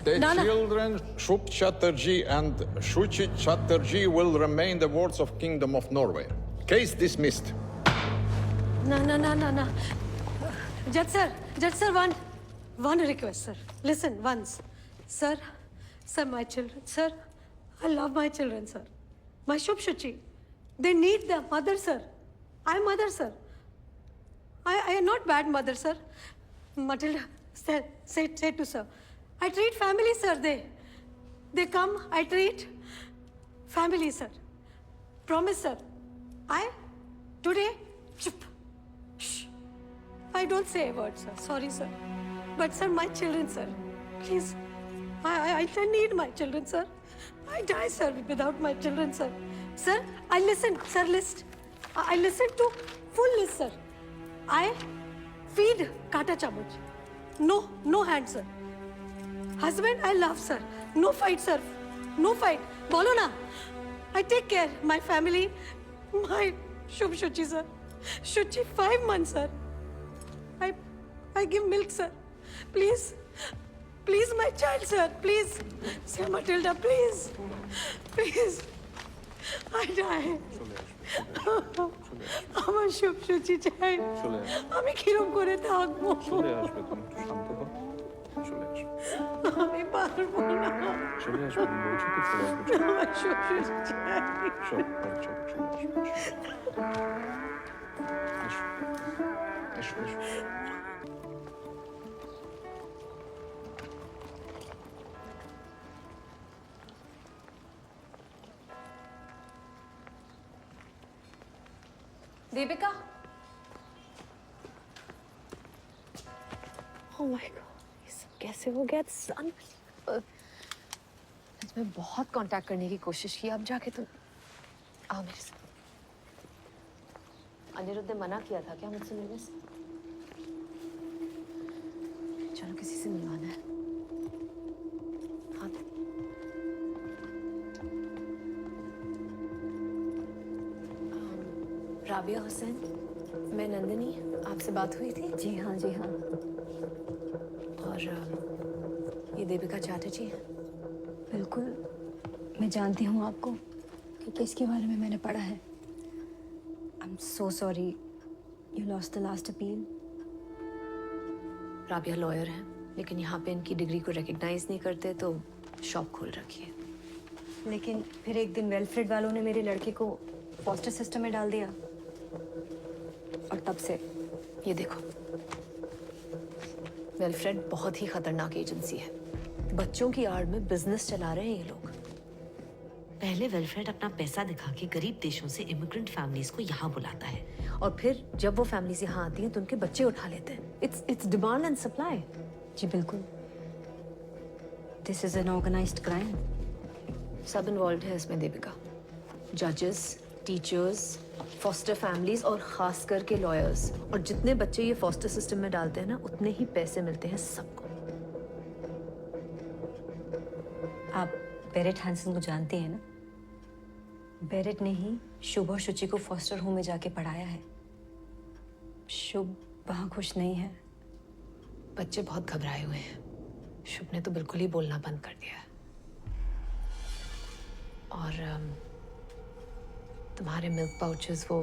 [SPEAKER 16] The children, Shub Chatterjee and Shuchi Chatterjee, will remain the wards of Kingdom of Norway. Case dismissed.
[SPEAKER 1] No. Judge sir, one request, sir. Listen, once. Sir, sir, my children, sir, I love my children, sir. My Shubh Shuchi, they need their mother, sir. I'm mother, sir. I am not bad mother, sir. Matilda, say to sir. I treat family, sir. They come, I treat family, sir. Promise, sir. Today, chup. Shh. I don't say a word, sir. Sorry, sir. But, sir, my children, sir. Please. I need my children, sir. I die, sir, without my children, sir. Sir, I listen, sir, list. I listen to full list, sir. I feed kata chamuch. No hand, sir. Husband, I love, sir. No fight, sir. No fight. Bolo na. I take care. My family, my Shubh Shuchi, sir. Shuchi, 5 months, sir. I give milk, sir. Please. Please, my child, sir. Please. Sir Matilda, please. Please. I die. আমার সব সূচি চাই আমি কিরম করে থাকবো
[SPEAKER 4] চলে আসবে তুমি একটু শান্ত হও চলে আসবে
[SPEAKER 1] আমি পারবো না
[SPEAKER 4] চলে আসবে আমি বলছি তো চলে আসবে
[SPEAKER 1] আমার সব সূচি চাই
[SPEAKER 4] চল চলে আসবে এসো
[SPEAKER 17] देविका ओह माय गॉड ये सब कैसे हो गया मैं बहुत कांटेक्ट करने की कोशिश की अब जाके तुम आओ मेरे साथ अनिरुद्ध ने मना किया था क्या मुझसे मिलने से चलो किसी से मिलवाना है हाँ राबिया हुसैन मैं नंदिनी आपसे बात हुई थी जी हाँ और ये देविका चैटर्जी है
[SPEAKER 18] बिल्कुल मैं जानती हूँ आपको क्योंकि इसके बारे में मैंने पढ़ा है I am so sorry you lost the last appeal
[SPEAKER 17] Rabia lawyer हैं लेकिन यहाँ पे इनकी डिग्री को रिकग्नाइज नहीं करते तो शॉप खोल रखी है
[SPEAKER 18] लेकिन फिर एक दिन वेलफ्रेड वालों ने मेरे लड़के को फॉस्टर सिस्टम में डाल दिया और तब से
[SPEAKER 17] ये देखो वेलफ्रेड बहुत ही खतरनाक एजेंसी है बच्चों की आड़ में बिजनेस चला रहे हैं ये लोग
[SPEAKER 19] पहले वेलफेयर अपना पैसा दिखा के गरीब देशों से इमिग्रेंट फैमिलीज को यहाँ बुलाता है
[SPEAKER 17] और फिर जब वो फैमिलीज यहाँ आती हैं तो उनके बच्चे उठा लेते हैं इट्स डिमांड एंड सप्लाई
[SPEAKER 18] जी बिल्कुल this is an organized crime
[SPEAKER 17] सब इन्वॉल्व है इसमें देविका जजेस टीचर्स फॉस्टर फैमिलीज और खास करके लॉयर्स और जितने बच्चे ये फॉस्टर सिस्टम में डालते हैं ना उतने ही पैसे मिलते हैं सबको
[SPEAKER 18] आप बेरेट हैंसन को जानते हैं ना बेरेट ने ही शुभ और शुचि को फॉस्टर होम में जाके पढ़ाया है शुभ वहाँ खुश नहीं है
[SPEAKER 17] बच्चे बहुत घबराए हुए हैं शुभ ने तो बिल्कुल ही बोलना बंद कर दिया है और तुम्हारे मिल्क पाउचेस वो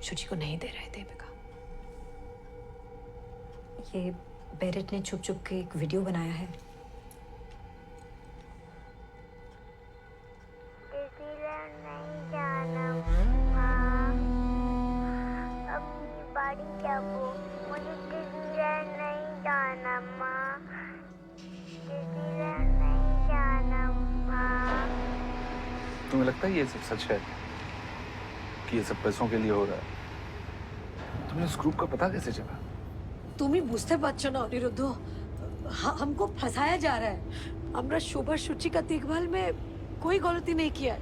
[SPEAKER 17] शुचि को नहीं दे रहे देविका
[SPEAKER 18] ये बेरेट ने छुप छुप के एक वीडियो बनाया है
[SPEAKER 2] तुम्हें लगता है ये सब सच है कि ये सब पैसों के लिए हो रहा है तुम्हें उस ग्रुप का पता कैसे चला
[SPEAKER 1] তুমি বুঝতে পারছো না অনিরুদ্ধ हमको फंसाया जा रहा है আমরা শুভ আর শুচি का देखभाल में कोई गलती नहीं किया है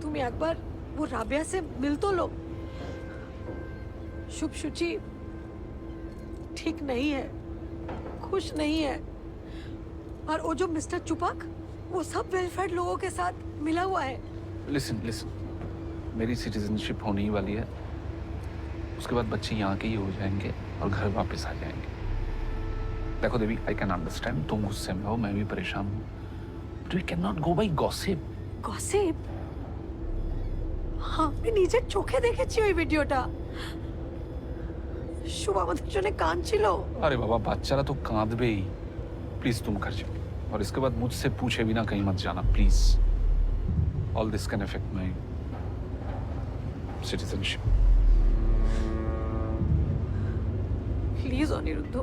[SPEAKER 1] तुम एक बार वो राबिया से मिल तो लो शुभ शुचि ठीक नहीं है खुश नहीं है और वो जो मिस्टर चुपाक वो सब वेलफेयर लोगों के साथ मिला हुआ है
[SPEAKER 2] लिसन मेरी सिटीजनशिप होने ही वाली है उसके बाद बच्चे यहाँ के ही हो जाएंगे और घर वापस आ जाएंगे देखो देवी आई कैन अंडरस्टैंड तुम गुस्से में हो मैं भी परेशान हूँ but we can not go by gossip
[SPEAKER 1] gossip আমি নিজের চোখে দেখেছি ওই ভিডিওটা শুভ আমাদের জন্য কাঁদছিল
[SPEAKER 2] अरे बाबा বাচ্চারা তো কাঁদবেই প্লিজ तुम घर जाओ और इसके बाद मुझसे पूछे बिना कहीं मत जाना please. All this can affect my citizenship.
[SPEAKER 1] Please Aniruddha,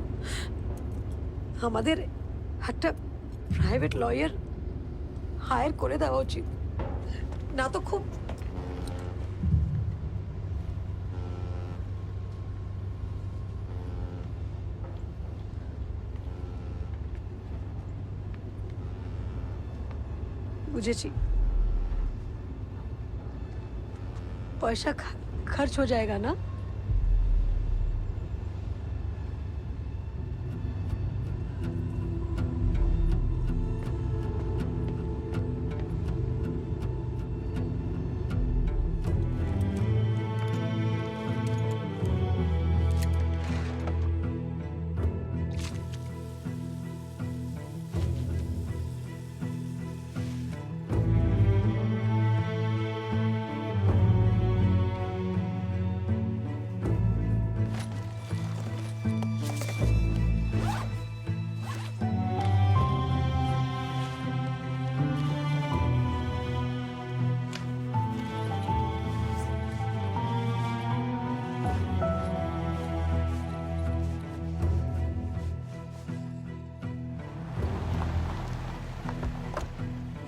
[SPEAKER 1] আমাদের একটা প্রাইভেট লয়ার হায়ার করে দেওয়া উচিত, না তো খুব বুঝেছি, পয়সা খরচ हो जाएगा ना?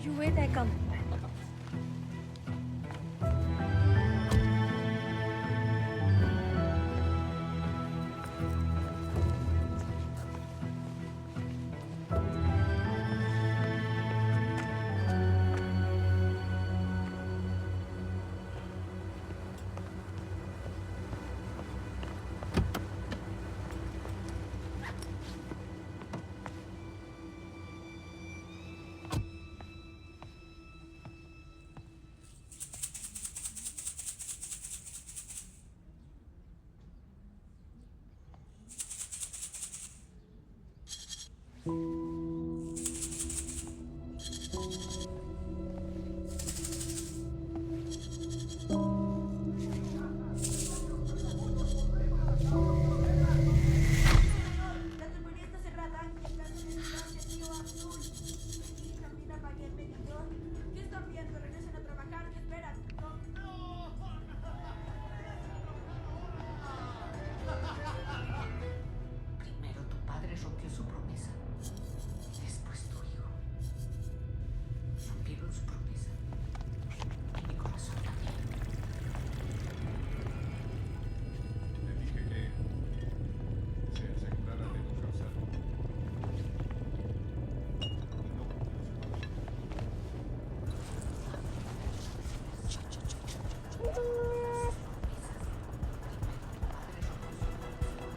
[SPEAKER 1] You wait, I come.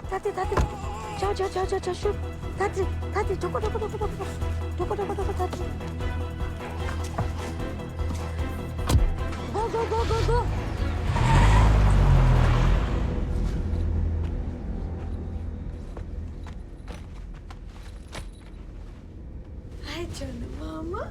[SPEAKER 1] Tati, ciao, shoot. Tati, toko, Tati. Go. Hi, John, Mama.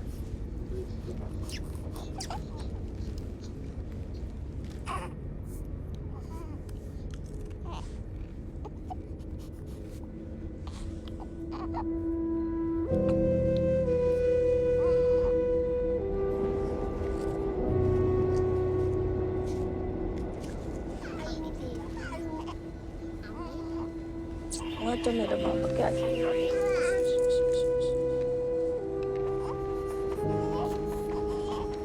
[SPEAKER 1] तो मेरा बाबा क्या किया?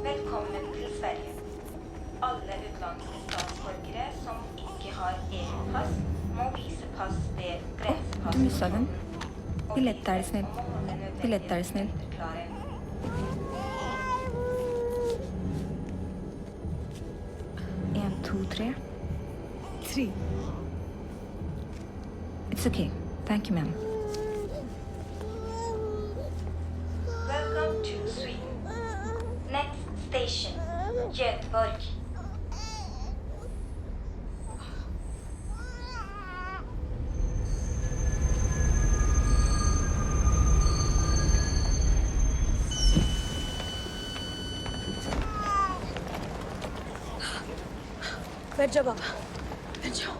[SPEAKER 20] Velkommen til Sverige. Alle utenlandske statsborgere som ikke har eget pass, må vise pass ved grensepass.
[SPEAKER 21] Du missade den. Billett, är snäll. 1, 2, 3.
[SPEAKER 1] 3.
[SPEAKER 21] It's okay. Thank you, ma'am.
[SPEAKER 20] Welcome to Sweden. Next station, Göteborg.
[SPEAKER 1] बैठ जाओ बाबा, बैठ जाओ।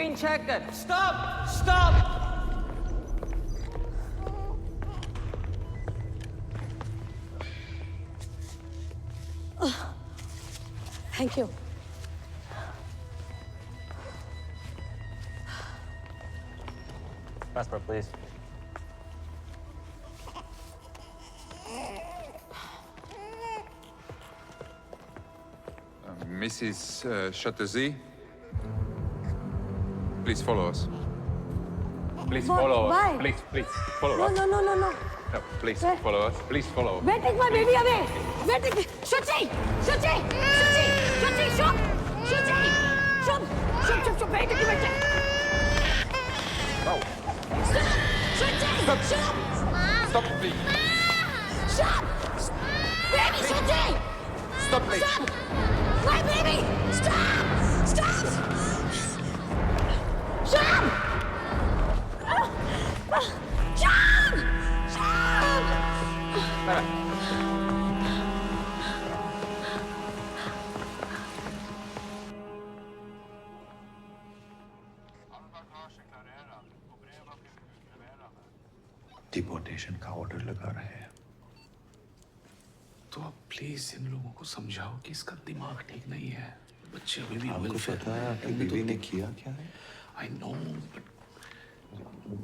[SPEAKER 5] screen checker. Stop! Stop!
[SPEAKER 1] Thank you.
[SPEAKER 22] Passport, please.
[SPEAKER 23] Mrs. Chatterjee, please follow us. Please
[SPEAKER 21] What?
[SPEAKER 23] follow
[SPEAKER 21] Why?
[SPEAKER 23] us. Please follow
[SPEAKER 21] No,
[SPEAKER 23] us.
[SPEAKER 21] no, no, no, no.
[SPEAKER 23] No, please
[SPEAKER 21] Where?
[SPEAKER 23] follow us. Please follow.
[SPEAKER 21] Where take my baby away? Where take Shuchi! Shuchi! Shuchi! Shuchi! Shub! Shuchi! Shub! Shub! Shub! Shub! Where take you?
[SPEAKER 23] No.
[SPEAKER 21] Stop! Shuchi!
[SPEAKER 23] Stop.
[SPEAKER 21] Shub!
[SPEAKER 23] Stop, please.
[SPEAKER 21] Shub! Baby Shuchi!
[SPEAKER 23] Stop, please.
[SPEAKER 21] Stop! My baby! Stop! Stop! Shub! Shub! Shub!
[SPEAKER 2] Deportation का order लगा रहे हैं तो अब please इन लोगों को समझाओ कि इसका दिमाग ठीक नहीं है। बच्चे अभी भी
[SPEAKER 12] आपको पता है आपकी बीवी ने किया क्या है?
[SPEAKER 2] आई नो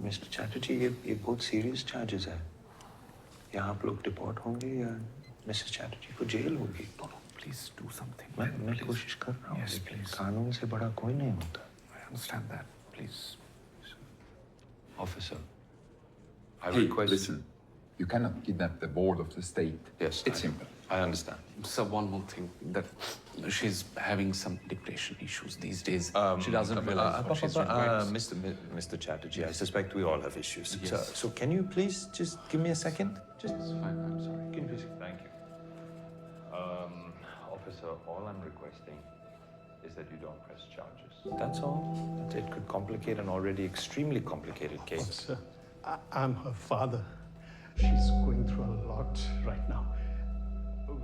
[SPEAKER 12] मिस्टर चैटर्जी, ये बहुत सीरियस चार्जेस है। यहाँ आप लोग डिपोर्ट होंगे या मिसेस चैटर्जी को जेल होगी?
[SPEAKER 2] Please do something.
[SPEAKER 12] मैं कोशिश कर रहा हूँ। लेकिन कानून से बड़ा कोई नहीं होता।
[SPEAKER 2] I understand that, please.
[SPEAKER 12] Officer,
[SPEAKER 23] Hey, listen. You cannot kidnap the board of the state.
[SPEAKER 12] Yes,
[SPEAKER 23] It's simple.
[SPEAKER 12] I understand.
[SPEAKER 2] So one more thing, that she's having some depression issues these days. She doesn't realize what she's doing.
[SPEAKER 12] Mr. Chatterjee, I suspect we all have issues.
[SPEAKER 2] Yes.
[SPEAKER 12] So can you please just give me a second? Just
[SPEAKER 2] It's fine, I'm sorry.
[SPEAKER 12] give me a second. Thank you. Officer, all I'm requesting is that you don't press charges. That's all. It could complicate an already extremely complicated case.
[SPEAKER 24] Officer, I'm her father. She's going through a lot right now.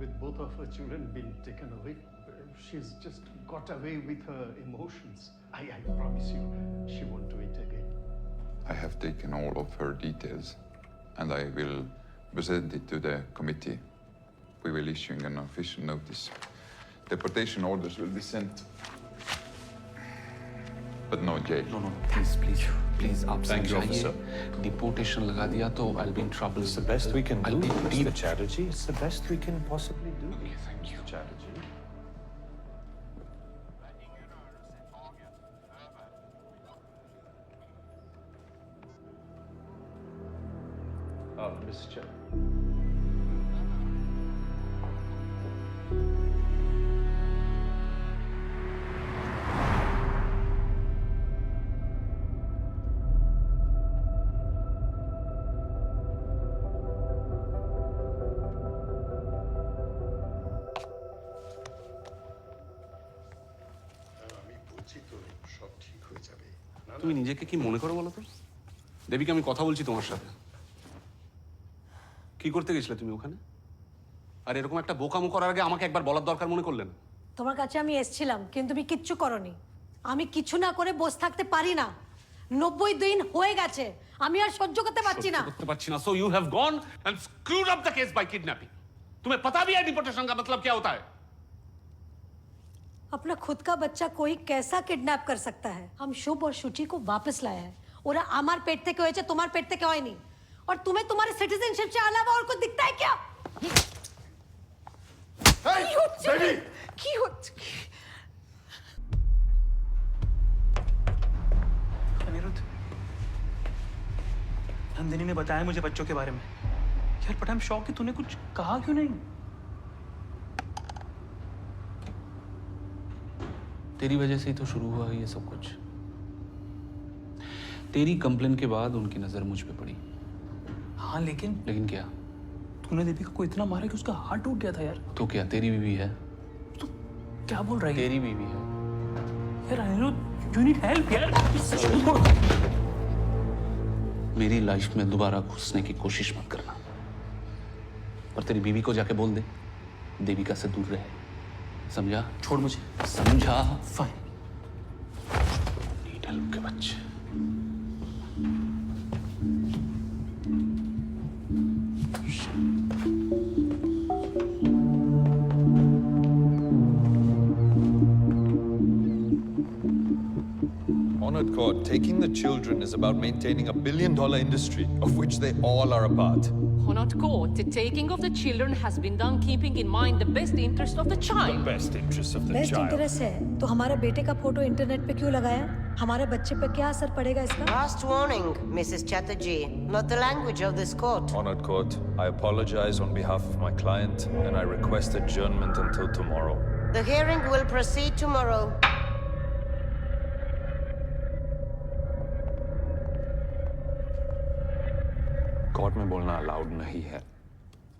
[SPEAKER 24] With both of her children being taken away, she's just got away with her emotions. I promise you, she won't do it again.
[SPEAKER 23] I have taken all of her details and I will present it to the committee. We will issue an official notice. Deportation orders will be sent. But no jail.
[SPEAKER 2] No, please, आप
[SPEAKER 12] Thank you,
[SPEAKER 2] समझाइए।
[SPEAKER 12] officer.
[SPEAKER 2] Deportation लगा दिया तो I'll be in trouble.
[SPEAKER 12] It's the best we can
[SPEAKER 2] I'll
[SPEAKER 12] do,
[SPEAKER 2] be
[SPEAKER 12] Mr. Chatterjee. It's the best we can possibly do.
[SPEAKER 2] Okay, thank you.
[SPEAKER 12] Chatterjee. Mr. Chair.
[SPEAKER 2] তুমি নিজেকে কি মনে করো বলো তো? দেবিকা, আমি কথা বলছি তোমার সাথে। কি করতে গেছিলে তুমি ওখানে? আর এরকম একটা বোকামো করার আগে আমাকে একবার বলার দরকার মনে করলেন?
[SPEAKER 1] তোমার কাছে আমি এসেছিলাম কিন্তু তুমি কিচ্ছু করনি। আমি কিছু না করে বসে থাকতে পারি না। 90 দিন হয়ে গেছে, আমি আর সহ্য করতে পারছি না।
[SPEAKER 2] করতে পারছি না। So you have gone and screwed up the case by kidnapping. तुम्हें पता भी है डिपोर्टेशन का मतलब क्या होता है?
[SPEAKER 1] अपना खुद का बच्चा कोई कैसा किडनैप कर सकता है? हम शुभ और शुचि को वापस लाया है। ওরা আমার পেট থেকে হয়েছে, তোমার পেট থেকে হয়নি। और तुम्हें तुम्हारे सिटीजनशिप से अलावा और कुछ दिखता है क्या? কি হচ্ছে?
[SPEAKER 5] अनिरुद्ध, नंदिनी ने बताया मुझे बच्चों के बारे में। यार बट आई एम शॉक कि तूने कुछ कहा क्यों नहीं?
[SPEAKER 2] तेरी वजह से ही तो शुरू हुआ ये सब कुछ। तेरी कंप्लेन के बाद उनकी नजर मुझ पे पड़ी।
[SPEAKER 5] हाँ लेकिन
[SPEAKER 2] क्या?
[SPEAKER 5] तूने दीपिका को इतना मारा कि उसका हार्ट टूट गया था यार।
[SPEAKER 2] तो क्या तेरी बीवी है?
[SPEAKER 5] क्या बोल रही है?
[SPEAKER 2] तेरी बीवी है
[SPEAKER 5] यार अनिरुद्ध, यू नीड हेल्प यार।
[SPEAKER 2] मेरी लाइफ में दोबारा घुसने की कोशिश मत करना। और तेरी बीवी को जाके बोल दे देविका से दूर रहे। समझा?
[SPEAKER 5] छोड़ मुझे।
[SPEAKER 2] समझा?
[SPEAKER 5] फाइन।
[SPEAKER 2] नीड
[SPEAKER 4] बेढल्लू के बच्चे।
[SPEAKER 12] Honored court, taking the children is about maintaining a billion-dollar industry, of which they all are a part.
[SPEAKER 13] Honored court, the taking of the children has been done keeping in mind the best interest of the child.
[SPEAKER 12] The best interest of the
[SPEAKER 1] best
[SPEAKER 12] child.
[SPEAKER 1] Interest है तो हमारे बेटे का photo internet पे क्यों लगाया? हमारे बच्चे पे क्या असर पड़ेगा इसका?
[SPEAKER 7] Last warning, Mrs. Chatterjee. Not the language of this court.
[SPEAKER 12] Honored court, I apologize on behalf of my client, and I request adjournment until tomorrow.
[SPEAKER 7] The hearing will proceed tomorrow.
[SPEAKER 12] Court में बोलना allowed नहीं है।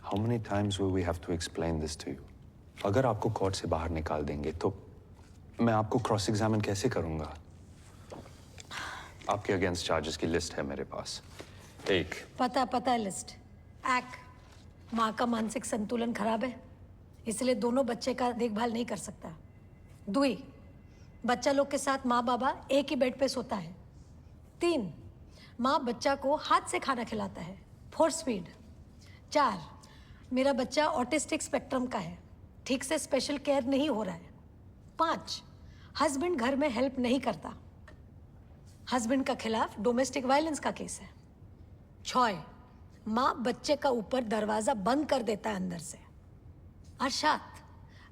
[SPEAKER 12] How many times will we have to explain this to you? अगर आपको court से बाहर निकाल देंगे तो मैं आपको क्रॉस एग्जामिन कैसे करूंगा? आपके अगेंस्ट चार्जेस की लिस्ट है मेरे पास। एक,
[SPEAKER 1] पता है लिस्ट। माँ का मानसिक संतुलन खराब है, इसलिए दोनों बच्चे का देखभाल नहीं कर सकता। 2, बच्चा लोग के साथ माँ बाबा एक ही बेड पे सोता है। 3, माँ बच्चा को हाथ से खाना खिलाता है। 4 स्पीड। 4, मेरा बच्चा ऑटिस्टिक स्पेक्ट्रम का है, ठीक से स्पेशल केयर नहीं हो रहा है। 5, हस्बैंड घर में हेल्प नहीं करता, हस्बैंड का खिलाफ डोमेस्टिक वायलेंस का केस है। 6, माँ बच्चे का ऊपर दरवाजा बंद कर देता है अंदर से। और 7,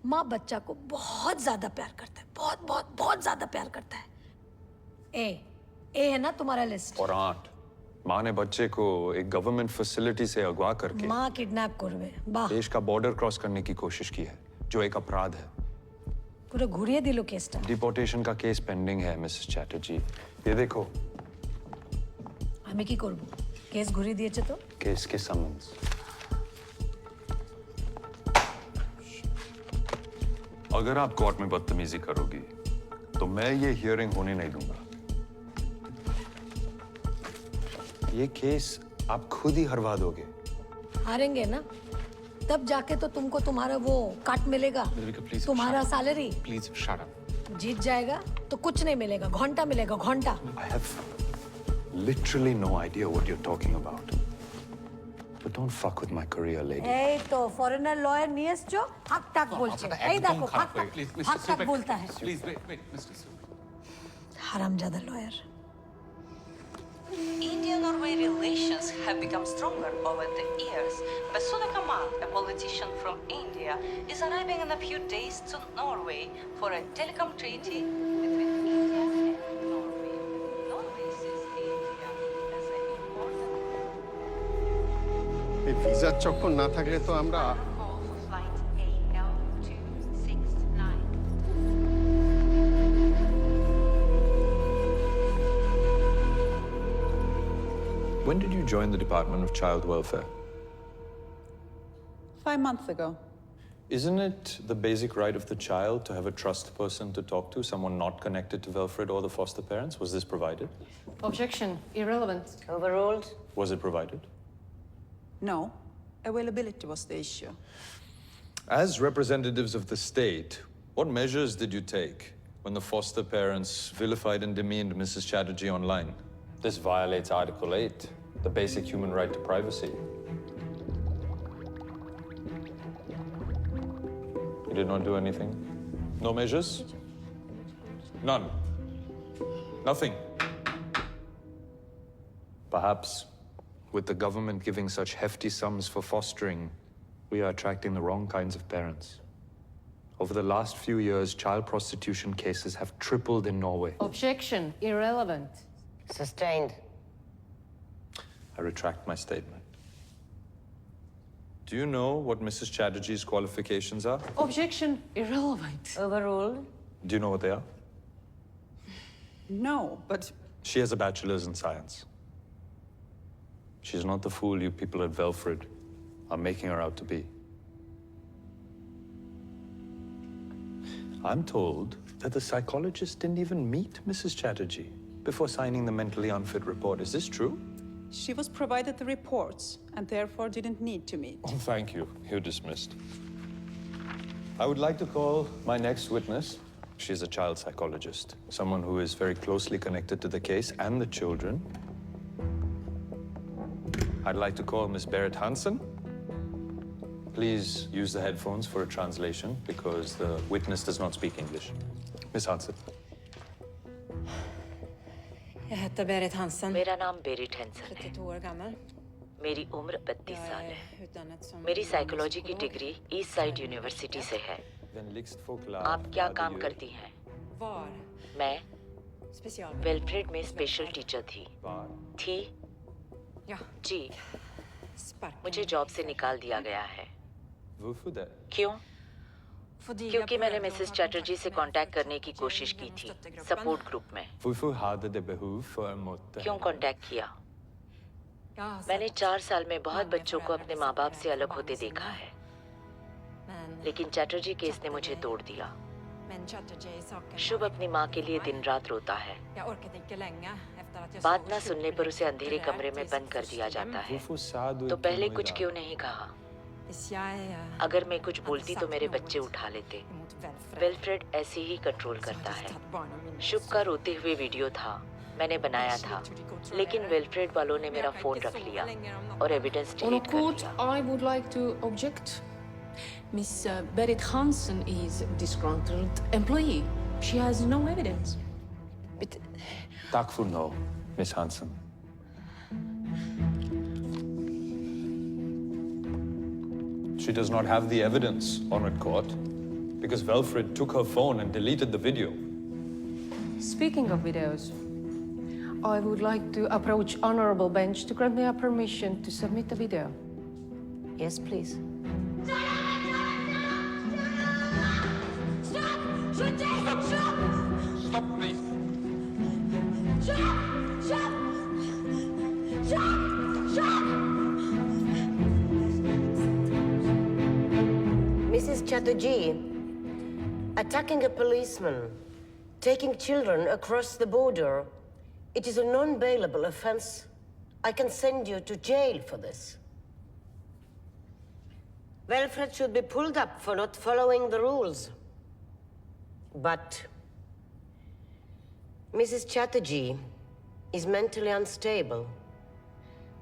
[SPEAKER 1] माँ बच्चा को बहुत ज्यादा प्यार करता है, बहुत ज्यादा प्यार करता है। ए है ना तुम्हारा लिस्ट?
[SPEAKER 12] और 8, माँ ने बच्चे को एक गवर्नमेंट फैसिलिटी से अगवा करके
[SPEAKER 1] माँ किडनैप करवे बाह
[SPEAKER 12] देश का बॉर्डर क्रॉस करने की कोशिश की है, जो एक अपराध है।
[SPEAKER 1] पूरा घुरिए दिलो केसटा।
[SPEAKER 12] डिपोर्टेशन का केस पेंडिंग है मिसेस चैटर्जी। ये देखो।
[SPEAKER 1] हमें की करबो? केस घुरी दिएছে तो?
[SPEAKER 12] केस के समन्स। अगर आप कोर्ट में बदतमीजी करोगी तो मैं ये हियरिंग होने नहीं दूंगा। ये केस आप खुद ही हरवा दोगे।
[SPEAKER 1] हारेंगे ना, तब जाके तो तुमको तुम्हारा वो काट मिलेगा, तुम्हारा सैलरी।
[SPEAKER 2] Please shut up.
[SPEAKER 1] जीत जाएगा तो कुछ नहीं मिलेगा, घंटा मिलेगा, घंटा।
[SPEAKER 12] I have literally no idea what you're talking about. But don't fuck with my career, lady.
[SPEAKER 1] এই তো ফরেনার লয়ার নিয়ে এসছো, হাক বলছে। এই দেখো হাক बोलता है।
[SPEAKER 2] Please wait mister.
[SPEAKER 1] हरामजादा lawyer.
[SPEAKER 14] India-Norway relations have become stronger over the years. Basudha Kamal, a politician from India, is arriving in a few days to Norway for a telecom treaty between India and Norway. Norway sees India as an important
[SPEAKER 6] এই ভিসার চক্কর না থাকলে তো আমরা
[SPEAKER 14] call for flight AL269.
[SPEAKER 12] When did you join the Department of Child Welfare?
[SPEAKER 14] 5 months ago.
[SPEAKER 12] Isn't it the basic right of the child to have a trust person to talk to, someone not connected to Wilfred or the foster parents? Was this provided?
[SPEAKER 13] Objection. Irrelevant.
[SPEAKER 7] Overruled.
[SPEAKER 12] Was it provided?
[SPEAKER 14] No. Availability was the issue.
[SPEAKER 12] As representatives of the state, what measures did you take when the foster parents vilified and demeaned Mrs. Chatterjee online? This violates Article 8, the basic human right to privacy. You did not do anything? No measures? None? Nothing? Perhaps, with the government giving such hefty sums for fostering, we are attracting the wrong kinds of parents. Over the last few years, child prostitution cases have tripled in Norway.
[SPEAKER 13] Objection. Irrelevant.
[SPEAKER 7] Sustained.
[SPEAKER 12] I retract my statement. Do you know what Mrs. Chatterjee's qualifications are?
[SPEAKER 13] Objection. Irrelevant.
[SPEAKER 7] Overruled.
[SPEAKER 12] Do you know what they are?
[SPEAKER 14] No, but
[SPEAKER 12] She has a bachelor's in science. She's not the fool you people at Velfred are making her out to be. I'm told that the psychologist didn't even meet Mrs. Chatterjee before signing the mentally unfit report. Is this true?
[SPEAKER 14] she was provided the reports and therefore didn't need to meet.
[SPEAKER 12] Oh, thank you. You're dismissed. I would like to call my next witness, She's a child psychologist, someone who is very closely connected to the case and the children. I'd like to call Miss Berit Hansen. Please use the headphones for a translation because the witness does not speak English. Miss Hansen.
[SPEAKER 11] Jag heter Berit Hansen.
[SPEAKER 19] मेरा नाम Beirut Hansen है।
[SPEAKER 11] 32 år gammal.
[SPEAKER 19] मेरी उम्र 32 साल है।
[SPEAKER 11] Utdannet som
[SPEAKER 19] मेरी psychology की degree east side university से है। आप क्या काम करती हैं?
[SPEAKER 11] Var
[SPEAKER 19] मैं
[SPEAKER 11] special.
[SPEAKER 19] वेलफ्रेड में स्पेशल टीचर थी।
[SPEAKER 11] Ja.
[SPEAKER 19] जी, मुझे जॉब से निकाल दिया गया है। क्यों? क्योंकि मैंने मिसेस चैटर्जी से कांटेक्ट करने की कोशिश की थी सपोर्ट ग्रुप में। क्यों कांटेक्ट किया? मैंने 4 साल में बहुत बच्चों को अपने माँ बाप से अलग होते देखा है, लेकिन चैटर्जी केस ने मुझे तोड़ दिया। शुभ अपनी माँ के लिए दिन रात रोता है। बात ना सुनने पर उसे अंधेरे कमरे में बंद कर दिया जाता है। तो पहले कुछ क्यों नहीं कहा? अगर मैं कुछ बोलती तो मेरे बच्चे उठा लेते। वेलफ्रेड ऐसे ही कंट्रोल करता है। शुभ का रोते हुए वीडियो था, मैंने बनाया था, लेकिन वेलफ्रेड वालों ने मेरा फोन रख लिया और एविडेंस डिलीट कर दिया।
[SPEAKER 13] I would like to object. Miss Berit Hansen is a disgruntled employee. She has no evidence. But
[SPEAKER 12] Tack för nu, Miss Hansen. She does not have the evidence, Honored Court, because Velfred took her phone and deleted the video.
[SPEAKER 13] speaking of videos, I would like to approach Honorable Bench to grant me a permission to submit the video.
[SPEAKER 19] Yes, please.
[SPEAKER 23] Stop, please.
[SPEAKER 7] Mrs. Chatterjee, attacking a policeman, taking children across the border, it is a non-bailable offense. I can send you to jail for this. Wilfred should be pulled up for not following the rules. But Mrs. Chatterjee is mentally unstable.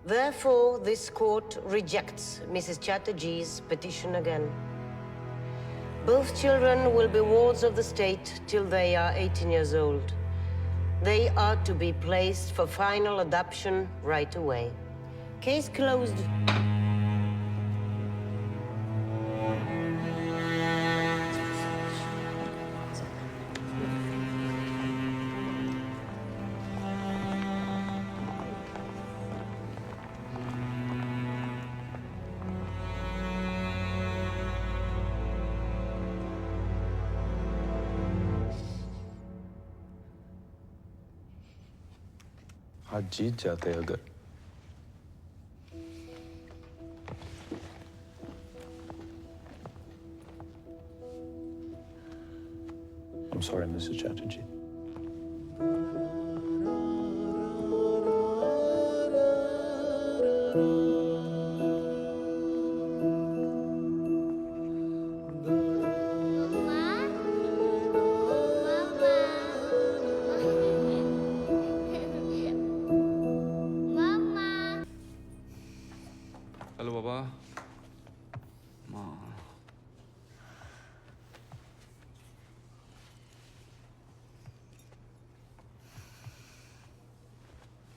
[SPEAKER 7] Therefore, this court rejects Mrs. Chatterjee's petition again. Both children will be wards of the state till they are 18 years old. They are to be placed for final adoption right away. Case closed.
[SPEAKER 12] आज जीत जाते अगर। I'm sorry, Mrs. Chatterjee.
[SPEAKER 2] Hello बाबा। माँ।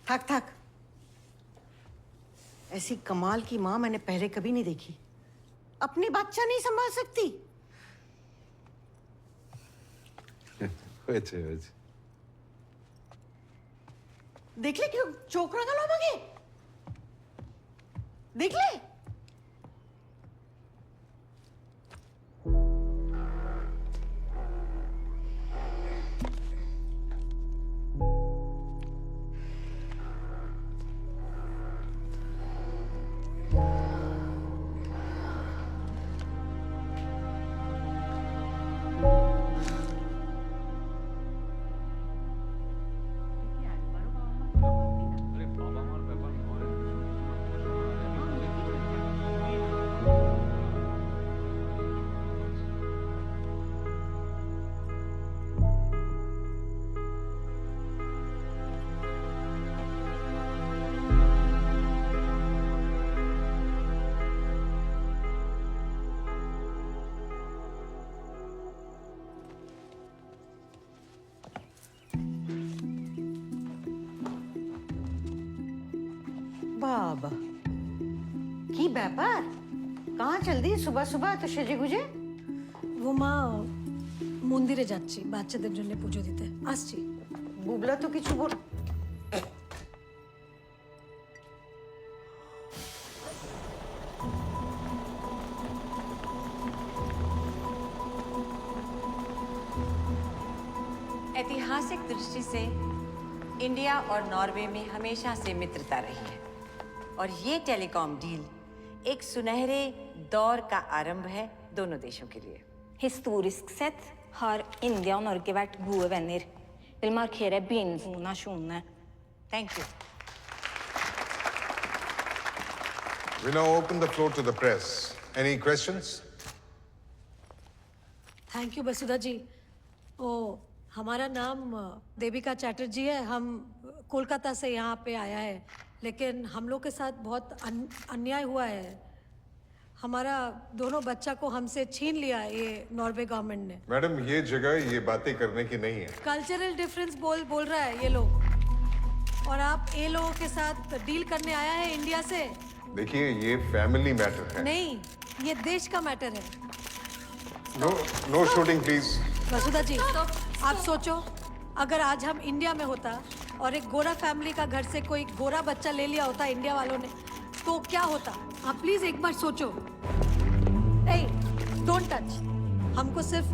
[SPEAKER 7] थक थक। ऐसी कमाल की माँ मैंने पहले कभी नहीं देखी। अपनी बच्चा नहीं संभाल सकती। देख ले क्यों चोकरा गला मगे। देख ले। বাবা কি ব্যাপার কাহা চল দি সুবহ সুবহ তো সেজে গুজে
[SPEAKER 1] वो माँ মন্দিরে যাচ্ছি বাচ্চাদের জন্য পুজো দিতে আসছি
[SPEAKER 7] বুবলা তো কিছু বল
[SPEAKER 8] ऐतिहासिक दृष्टि से इंडिया और नॉर्वे में हमेशा से मित्रता रही है और ये टेलीकॉम डील एक सुनहरे दौर का आरंभ है दोनों देशों के लिए.
[SPEAKER 20] Historisk sett har India og Norge vært gode venner. Vil markere begynnelsen av nasjonene.
[SPEAKER 8] Thank you.
[SPEAKER 6] We now open the floor to the press. Any questions?
[SPEAKER 1] Thank you Vasudha ji ओ हमारा नाम देविका चैटर्जी है हम कोलकाता से यहाँ पे आया है लेकिन हम लोग के साथ बहुत अन्याय हुआ है हमारा दोनों बच्चा को हमसे छीन लिया ये नॉर्वे गवर्नमेंट ने
[SPEAKER 6] मैडम ये जगह ये बातें करने की नहीं है
[SPEAKER 1] कल्चरल डिफरेंस बोल रहा है ये लोग और आप ये लोगों के साथ डील करने आया है इंडिया से
[SPEAKER 6] देखिए ये फैमिली मैटर है
[SPEAKER 1] नहीं ये देश का मैटर है
[SPEAKER 6] नो शूटिंग प्लीज
[SPEAKER 1] वसुधा जी आप सोचो अगर आज हम इंडिया में होता और एक गोरा फैमिली का घर से कोई गोरा बच्चा ले लिया होता इंडिया वालों ने तो क्या होता आप प्लीज एक बार सोचो डोंट टच हमको सिर्फ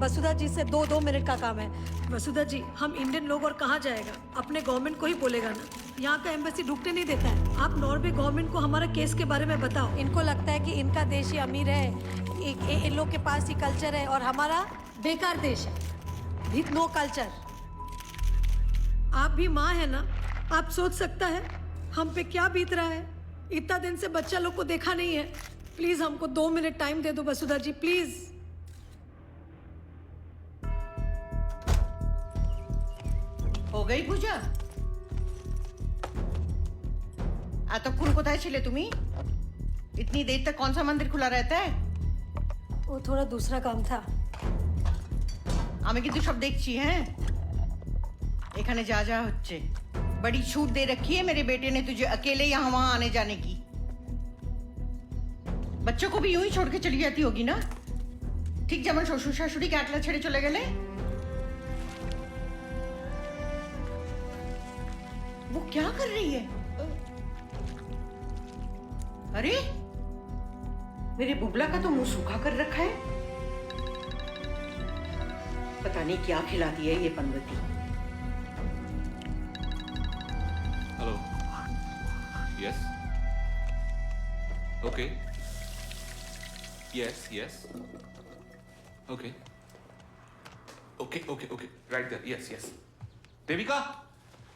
[SPEAKER 1] वसुधा जी से दो मिनट का काम है वसुधा जी हम इंडियन लोग और कहाँ जाएगा अपने गवर्नमेंट को ही बोलेगा ना यहाँ का एम्बेसी ढुकने नहीं देता है आप नॉर्वे गवर्नमेंट को हमारा केस के बारे में बताओ इनको लगता है कि इनका देश ही अमीर है इन लोग के पास ही कल्चर है और हमारा बेकार देश है विथ नो कल्चर आप भी माँ है ना आप सोच सकता है हम पे क्या बीत रहा है इतना दिन से बच्चा लोग को देखा नहीं है प्लीज हमको 2 मिनट टाइम दे दो वसुधा जी प्लीज
[SPEAKER 7] हो गई पूजा এতক্ষণ কোথায় ছিলে তুমি इतनी देर तक कौन सा मंदिर खुला रहता है
[SPEAKER 1] वो थोड़ा दूसरा काम था
[SPEAKER 7] আমি কিন্তু সব দেখছি हैं এখানে যা যা হচ্ছে बड़ी छूट दे रखी है मेरे बेटे ने तुझे अकेले यहाँ वहां आने जाने की बच्चों को भी यूं ही छोड़ के चली जाती होगी ना ठीक যেমন শ্বশুর শাশুড়ি একলা ছেড়ে চলে গেলে वो क्या कर रही है अरे मेरे बुबला का तो मुंह सूखा कर रखा है पता नहीं क्या खिलाती है ये पनवती
[SPEAKER 2] hello yes okay yes yes okay okay okay okay right there yes yes Devika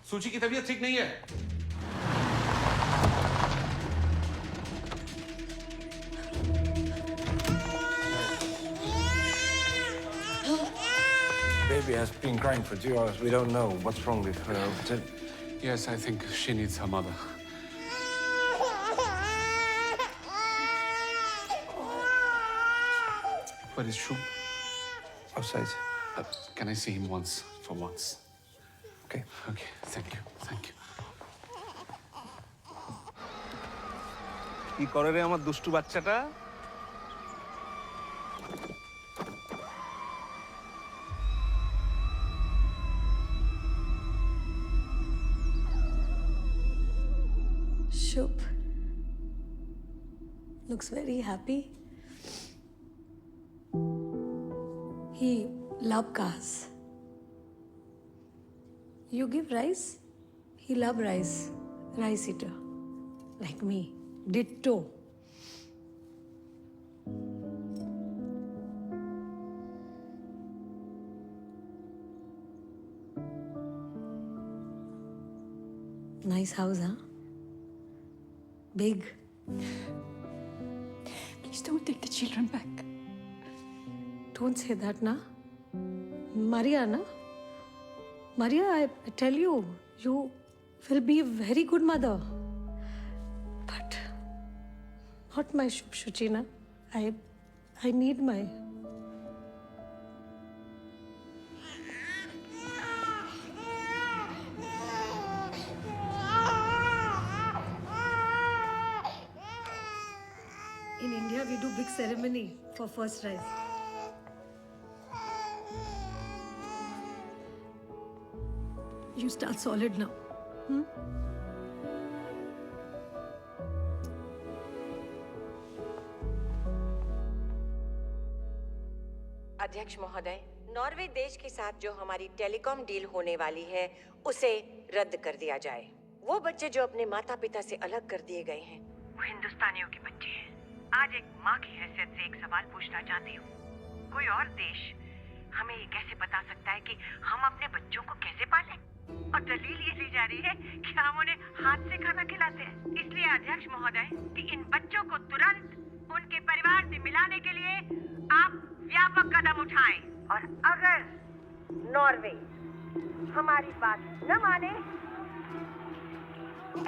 [SPEAKER 2] Suchi की तबीयत ठीक नहीं है
[SPEAKER 9] Baby has been crying for 2 hours. We don't know what's wrong with her.
[SPEAKER 2] Yes, I think she needs her mother. Where is Shub?
[SPEAKER 9] Outside.
[SPEAKER 2] Can I see him once, for once?
[SPEAKER 9] Okay.
[SPEAKER 2] Okay, thank you, thank you.
[SPEAKER 10] কি করে রে আমার দুষ্টু বাচ্চাটা
[SPEAKER 1] Shub looks very happy. He loves cars. You give rice, he loves rice. Rice eater, like me. Ditto. Nice house, huh? Big.
[SPEAKER 21] Please don't take the children back.
[SPEAKER 1] Don't say that, na. Maria, na. Maria, I tell you, you will be a very good mother. But not my Shuchi, na. I need my... India, we do big ceremony for first rise. You start solid now.
[SPEAKER 8] अध्यक्ष महोदय, Norway देश के साथ जो हमारी telecom deal होने वाली है उसे रद्द कर दिया जाए। वो बच्चे जो अपने माता पिता से अलग कर दिए गए हैं,
[SPEAKER 3] वो हिंदुस्तानियों के बच्चे हैं। आज एक माँ की हैसियत से एक सवाल पूछना चाहती हूँ। कोई और देश हमें ये कैसे बता सकता है कि हम अपने बच्चों को कैसे पालें? और दलील ये ली जा रही है कि हम उन्हें हाथ से खाना खिलाते हैं। इसलिए अध्यक्ष महोदय कि इन बच्चों को तुरंत उनके परिवार से मिलाने के लिए आप व्यापक कदम उठाएं। और अगर नॉर्वे हमारी बात न माने,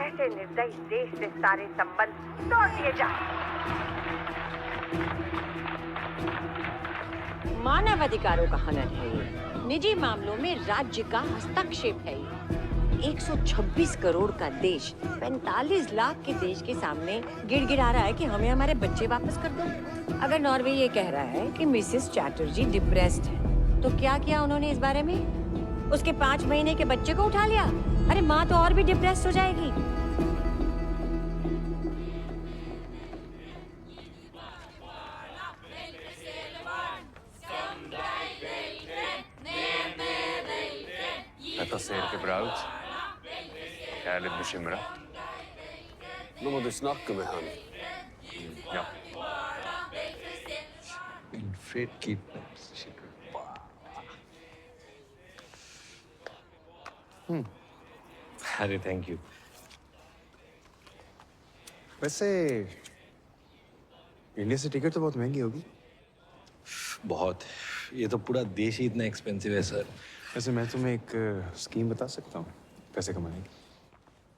[SPEAKER 3] ऐसे निर्दयी देश से सारे संबंध तोड़ दिए जाएं।
[SPEAKER 8] मानव अधिकारों का हनन है ये, निजी मामलों में राज्य का हस्तक्षेप है ये। 126 करोड़ का देश 45 लाख के देश के सामने गिड़गिड़ा रहा है कि हमें हमारे बच्चे वापस कर दो। अगर नॉर्वे ये कह रहा है कि मिसेस चैटर्जी डिप्रेस्ड है, तो क्या किया उन्होंने इस बारे में? उसके 5 महीने के बच्चे को उठा लिया? अरे माँ तो और भी डिप्रेस्ड हो जाएगी।
[SPEAKER 4] Detta ser inte bra ut. Jag är lite bekymrad.
[SPEAKER 12] Nå må du snakke med han.
[SPEAKER 4] Ja.
[SPEAKER 10] Fred kidnaps. अरे थैंक यू।
[SPEAKER 4] वैसे इंडिया से टिकट तो बहुत महंगी होगी।
[SPEAKER 10] बहुत। ये तो पूरा देश ही इतना एक्सपेंसिव है सर।
[SPEAKER 4] वैसे मैं तुम्हें एक स्कीम बता सकता हूँ पैसे कमाने की,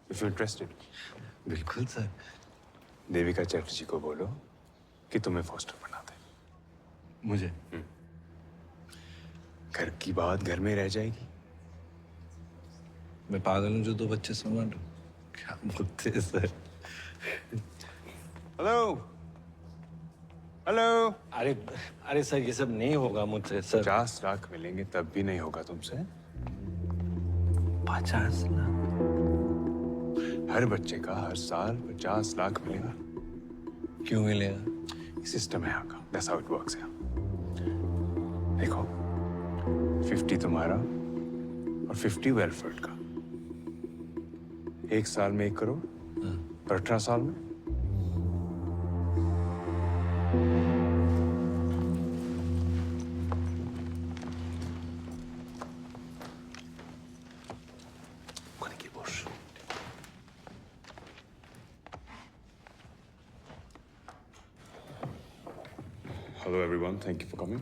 [SPEAKER 4] इफ यू इंटरेस्टेड।
[SPEAKER 10] बिल्कुल सर।
[SPEAKER 4] देविका चैटर्जी को बोलो कि तुम्हें फॉस्टर बना दे।
[SPEAKER 10] मुझे?
[SPEAKER 4] घर की बात घर में रह जाएगी।
[SPEAKER 10] मैं पागल हूँ जो 2 बच्चे संभाल लूं? क्या बोलते हैं सर?
[SPEAKER 4] Hello hello.
[SPEAKER 10] अरे सर ये सब नहीं होगा मुझसे सर।
[SPEAKER 4] 50 लाख मिलेंगे तब भी नहीं होगा तुमसे।
[SPEAKER 10] 50 लाख?
[SPEAKER 4] हर बच्चे का हर साल 50 लाख मिलेगा।
[SPEAKER 10] क्यों मिलेगा?
[SPEAKER 4] सिस्टम है यहाँ का। That's how it works है। देखो 50 तुम्हारा और 50 वेलफेयर का। 1 साल में 1 करोड़ और 18 साल में hello everyone, thank you for coming.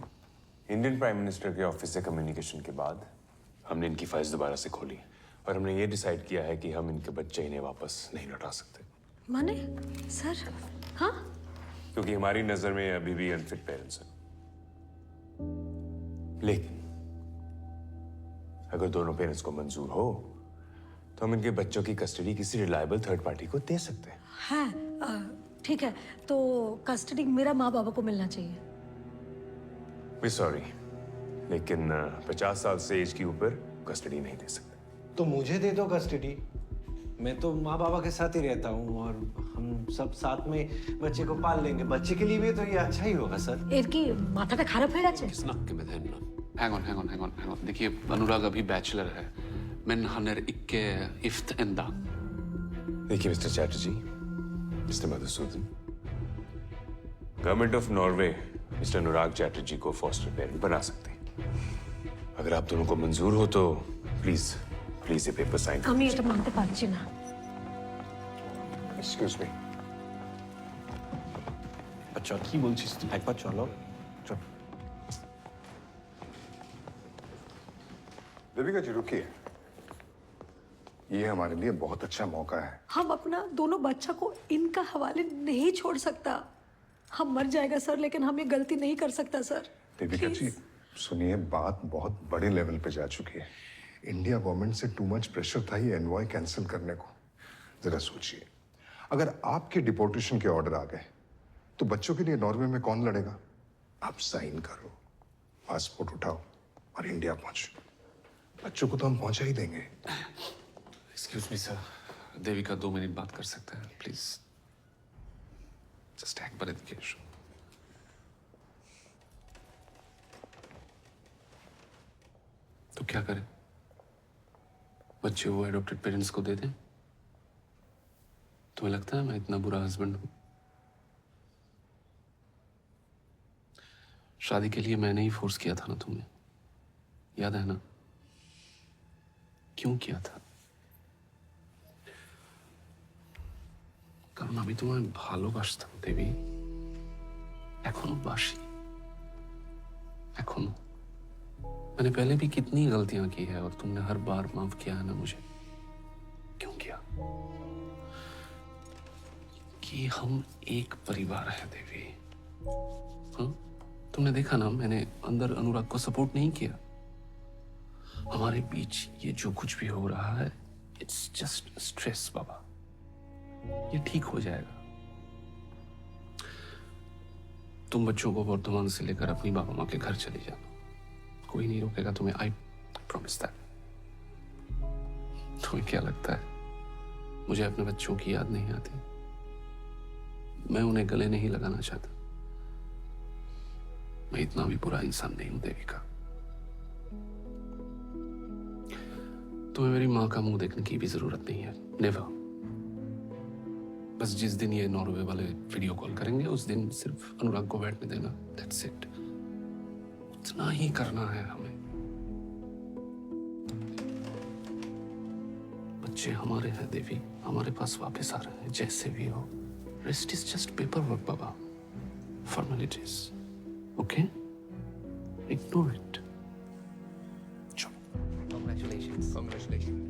[SPEAKER 4] Indian prime minister के ऑफिस से कम्युनिकेशन के बाद हमने इनकी फाइल्स दोबारा से खोली और हमने ये डिसाइड किया है कि हम इनके बच्चे इन्हें वापस नहीं लौटा सकते।
[SPEAKER 1] माने सर? हाँ,
[SPEAKER 4] क्योंकि हमारी नजर में अभी भी अनफिट पेरेंट्स हैं। लेकिन अगर दोनों पेरेंट्स को मंजूर हो तो हम इनके बच्चों की कस्टडी किसी रिलायबल थर्ड पार्टी को दे सकते हैं।
[SPEAKER 1] हाँ, ठीक है। तो कस्टडी मेरा माँ बाबा को मिलना चाहिए।
[SPEAKER 4] सॉरी, लेकिन 50 साल से एज के ऊपर कस्टडी नहीं दे सकते।
[SPEAKER 9] तो मुझे दे दो कस्टडी। मैं तो माँ बाबा के साथ ही रहता हूँ और हम सब साथ में बच्चे को पाल लेंगे। बच्चे के लिए भी तो ये अच्छा ही होगा सर।
[SPEAKER 1] इनकी माथा का खारा फेड़ा चाहिए।
[SPEAKER 2] Hang on. देखिए अनुराग अभी बैचलर है। Men han är icke gift ända.
[SPEAKER 4] देखिए mister Chatterjee, mister Madhusudan, government of Norway mister Anurag Chatterjee को फॉस्टर पेरेंट बना सकते हैं। अगर आप दोनों को मंजूर हो तो प्लीज ये पेपर साइन कर
[SPEAKER 1] আমি এটা মানতে পারছি না।
[SPEAKER 4] Excuse me.
[SPEAKER 9] अच्छा কি বলছিস তুই? একবার চলো। চল।
[SPEAKER 15] देविका जी रुकिए, ये हमारे लिए बहुत अच्छा मौका है।
[SPEAKER 1] हम अपना दोनों बच्चा को इनका हवाले नहीं छोड़ सकता। हम मर जाएगा सर, लेकिन हम ये गलती नहीं कर सकता सर।
[SPEAKER 15] देविका जी सुनिए, बात बहुत बड़े लेवल पे जा चुकी है। इंडिया गवर्नमेंट से टू मच प्रेशर था ये एनवॉय कैंसिल करने को। जरा सोचिए, अगर आपके डिपोर्टेशन के ऑर्डर आ गए तो बच्चों के लिए नॉर्वे में कौन लड़ेगा? आप साइन करो, पासपोर्ट उठाओ और इंडिया पहुंचो। बच्चों को तो हम पहुंचा ही देंगे।
[SPEAKER 2] Excuse me sir, Devika 2 minute बात कर सकते हैं प्लीज? जस्ट एक बार एजुकेशन। तो क्या करें? बच्चे वो एडॉप्टेड पेरेंट्स को दे दें? तुम्हें लगता है मैं इतना बुरा हस्बैंड हूं? शादी के लिए मैंने ही फोर्स किया था ना तुम्हें, याद है ना? क्यों किया था? কারণ আমি তোমায় ভালোবাসতাম দেবী, এখনো বাসি, এখনো। मैंने पहले भी कितनी गलतियां की है और तुमने हर बार माफ किया है ना मुझे। क्यों किया? कि हम एक परिवार है देवी। हाँ? तुमने देखा ना, मैंने अंदर अनुराग को सपोर्ट नहीं किया। हमारे बीच ये जो कुछ भी हो रहा है, इट्स जस्ट स्ट्रेस बाबा। ये ठीक हो जाएगा। तुम बच्चों को वर्धमान से लेकर अपनी बाबा माँ के घर चली जाना, कोई नहीं रोकेगा तुम्हें। I promise that. तुम्हें क्या लगता है मुझे अपने बच्चों की याद नहीं आती? मैं उन्हें गले नहीं लगाना चाहता। मैं इतना भी बुरा इंसान नहीं हूं देविका। तुम्हें मेरी माँ का मुंह देखने की भी जरूरत नहीं है, नेवर। बस जिस दिन ये नॉर्वे वाले वीडियो कॉल करेंगे उस दिन सिर्फ अनुराग को बैठने देना, दैट्स इट। इतना ही करना है हमें। बच्चे हमारे हैं देवी, हमारे पास वापस आ रहे हैं जैसे भी हो। Rest is just paper work Baba, formalities, okay? Ignore it.
[SPEAKER 4] Congratulations. Congratulations.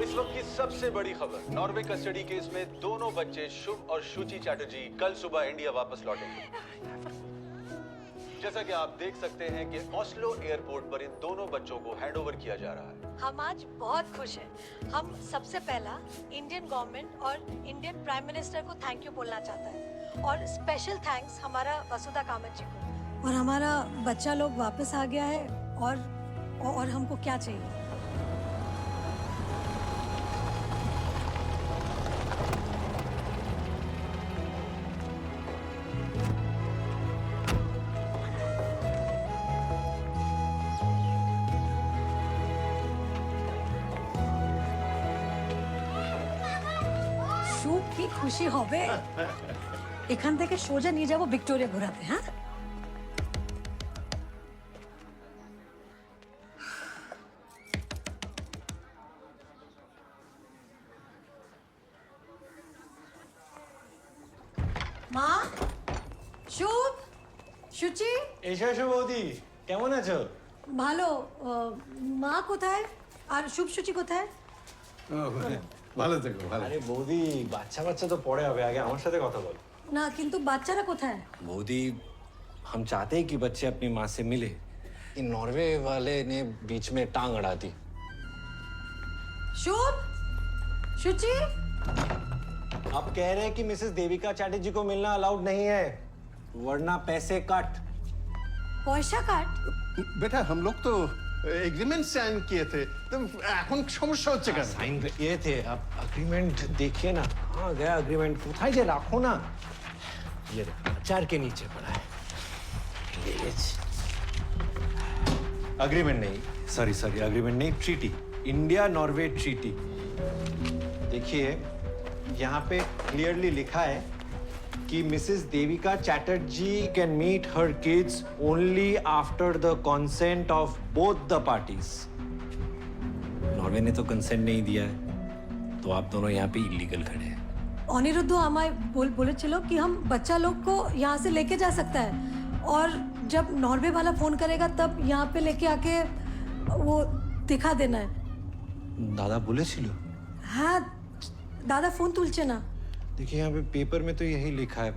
[SPEAKER 9] इस वक्त की सबसे बड़ी खबर, नॉर्वे कस्टडी केस में दोनों बच्चे शुभ और शुचि चैटर्जी कल सुबह इंडिया वापस लौटेंगे। जैसा कि आप देख सकते हैं कि ऑस्लो एयरपोर्ट पर इन दोनों बच्चों को हैंडओवर किया जा रहा है।
[SPEAKER 21] हम आज बहुत खुश हैं। हम सबसे पहला इंडियन गवर्नमेंट और इंडियन प्राइम मिनिस्टर को थैंक यू बोलना चाहता है, और स्पेशल थैंक्स हमारा वसुधा कामत जी को। और हमारा बच्चा लोग वापस आ गया है, और हमको क्या चाहिए? কি খুশি হবে এখান থেকে সোজা নিয়ে যাব ভিক্টোরিয়া ঘোরাতে। হ্যাঁ, মা, শুভ, সুচি,
[SPEAKER 9] এসো এসো বৌদি, কেমন আছো?
[SPEAKER 21] ভালো। মা কোথায় আর শুভ সুচি কোথায়?
[SPEAKER 9] ভালো থেকো, ভালো। আরে বৌদি, বাচ্চা বাচ্চা তো পরে হবে, আগে আমার সাথে কথা বল।
[SPEAKER 21] না, কিন্তু বাচ্চারা কোথায়?
[SPEAKER 9] मोदी, हम चाहते हैं कि बच्चे अपनी माँ से मिले। इन नॉर्वे वाले ने बीच में टांग अड़ा दी।
[SPEAKER 21] शुभ, सुचि,
[SPEAKER 9] आप कह रहे हैं कि मिसेस देविका चैटर्जी को मिलना अलाउड नहीं है, वरना पैसे कट।
[SPEAKER 21] पैसा कट?
[SPEAKER 6] बेटा, हम लोग तो एग्रीमेंट साइन किए थे, तो এখন সমস্যা হচ্ছে কেন?
[SPEAKER 9] साइन किए थे, आप एग्रीमेंट देखिए ना, कहाँ गया एग्रीमेंट? उठाई जे रखो ना, ये अचार के नीचे पड़ा है। एग्रीमेंट नहीं, सॉरी एग्रीमेंट नहीं, ट्रीटी, इंडिया नॉर्वे ट्रीटी। देखिए, यहाँ पे क्लियरली लिखा है कि Mrs Devika Chatterjee can meet her kids only after the consent of both the parties. Norway ने तो कंसेंट नहीं दिया है, तो आप दोनों यहाँ पे इलीगल खड़े हैं।
[SPEAKER 21] अनिरुद्ध हमारे बोले कि हम बच्चा लोग को यहाँ से लेके जा सकता है, और जब नॉर्वे वाला फोन करेगा तब यहाँ पे लेके आके वो दिखा देना है।
[SPEAKER 9] दादा बोले छिलो?
[SPEAKER 21] हाँ, दादा फोन तुलचे ना।
[SPEAKER 9] देखिए यहाँ पे पेपर में तो यही लिखा है,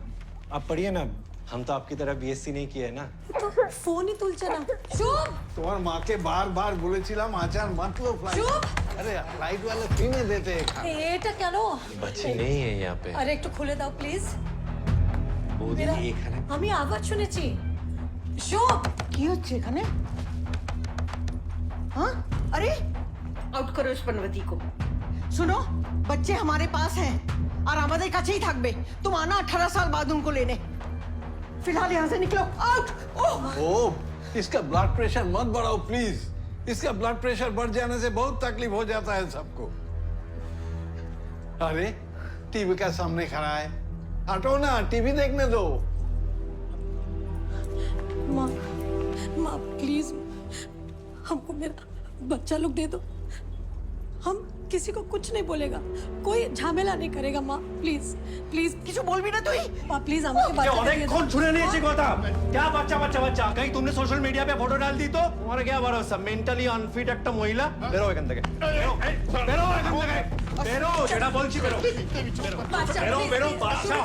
[SPEAKER 9] आप पढ़िए ना। हम तो आपकी तरह बीएससी नहीं किया है ना।
[SPEAKER 21] तो फोन ही तुलचे ना। शुभ
[SPEAKER 6] তোমার মাকে বারবার বলেছিলাম আচার মাত্র আরে ফ্লাইট वाले ফ্রি देते हैं खाना।
[SPEAKER 21] এটা কেন?
[SPEAKER 9] बच्चे नहीं है यहाँ पे।
[SPEAKER 21] আরে একটু খুলে দাও প্লিজ।
[SPEAKER 9] বৌদি এখানে
[SPEAKER 21] আমি আওয়াজ শুনেছি। শুভ
[SPEAKER 3] কি হচ্ছে এখানে? हाँ? अरे आउट करो इस पनवती को। सुनो, बच्चे हमारे पास हैं और আমাদের কাছেই থাকবে। तुम आना 18 साल बाद उनको लेने। फिलहाल यहाँ से निकलो। आउट।
[SPEAKER 6] ओ, इसका ब्लड प्रेशर मत बढ़ाओ प्लीज। इसका ब्लड प्रेशर बढ़ जाने से बहुत तकलीफ हो जाता है सबको। अरे टीवी का सामने खड़ा है, हटो ना, टीवी देखने दो।
[SPEAKER 21] माँ, माँ प्लीज हमको मेरा बच्चा लोग दे दो। हम किसी को कुछ नहीं बोलेगा, कोई झमेला नहीं करेगा। माँ प्लीज प्लीज কিছু বলবি না তুই? माँ प्लीज আমাকে বাচ্চা दे दो।
[SPEAKER 9] অনেকক্ষণ শুনে নিয়েছি কথা। क्या बच्चा बच्चा बच्चा? कहीं तुमने सोशल मीडिया पे फोटो डाल दी तो तुम्हारा क्या भरोसा? मेंटली अनफिट একটা মহিলা। বেরো এখান থেকে। বেরো এখান থেকে। বেরো, যেটা বলছি বেরো। বেরো বেরো বাচ্চা।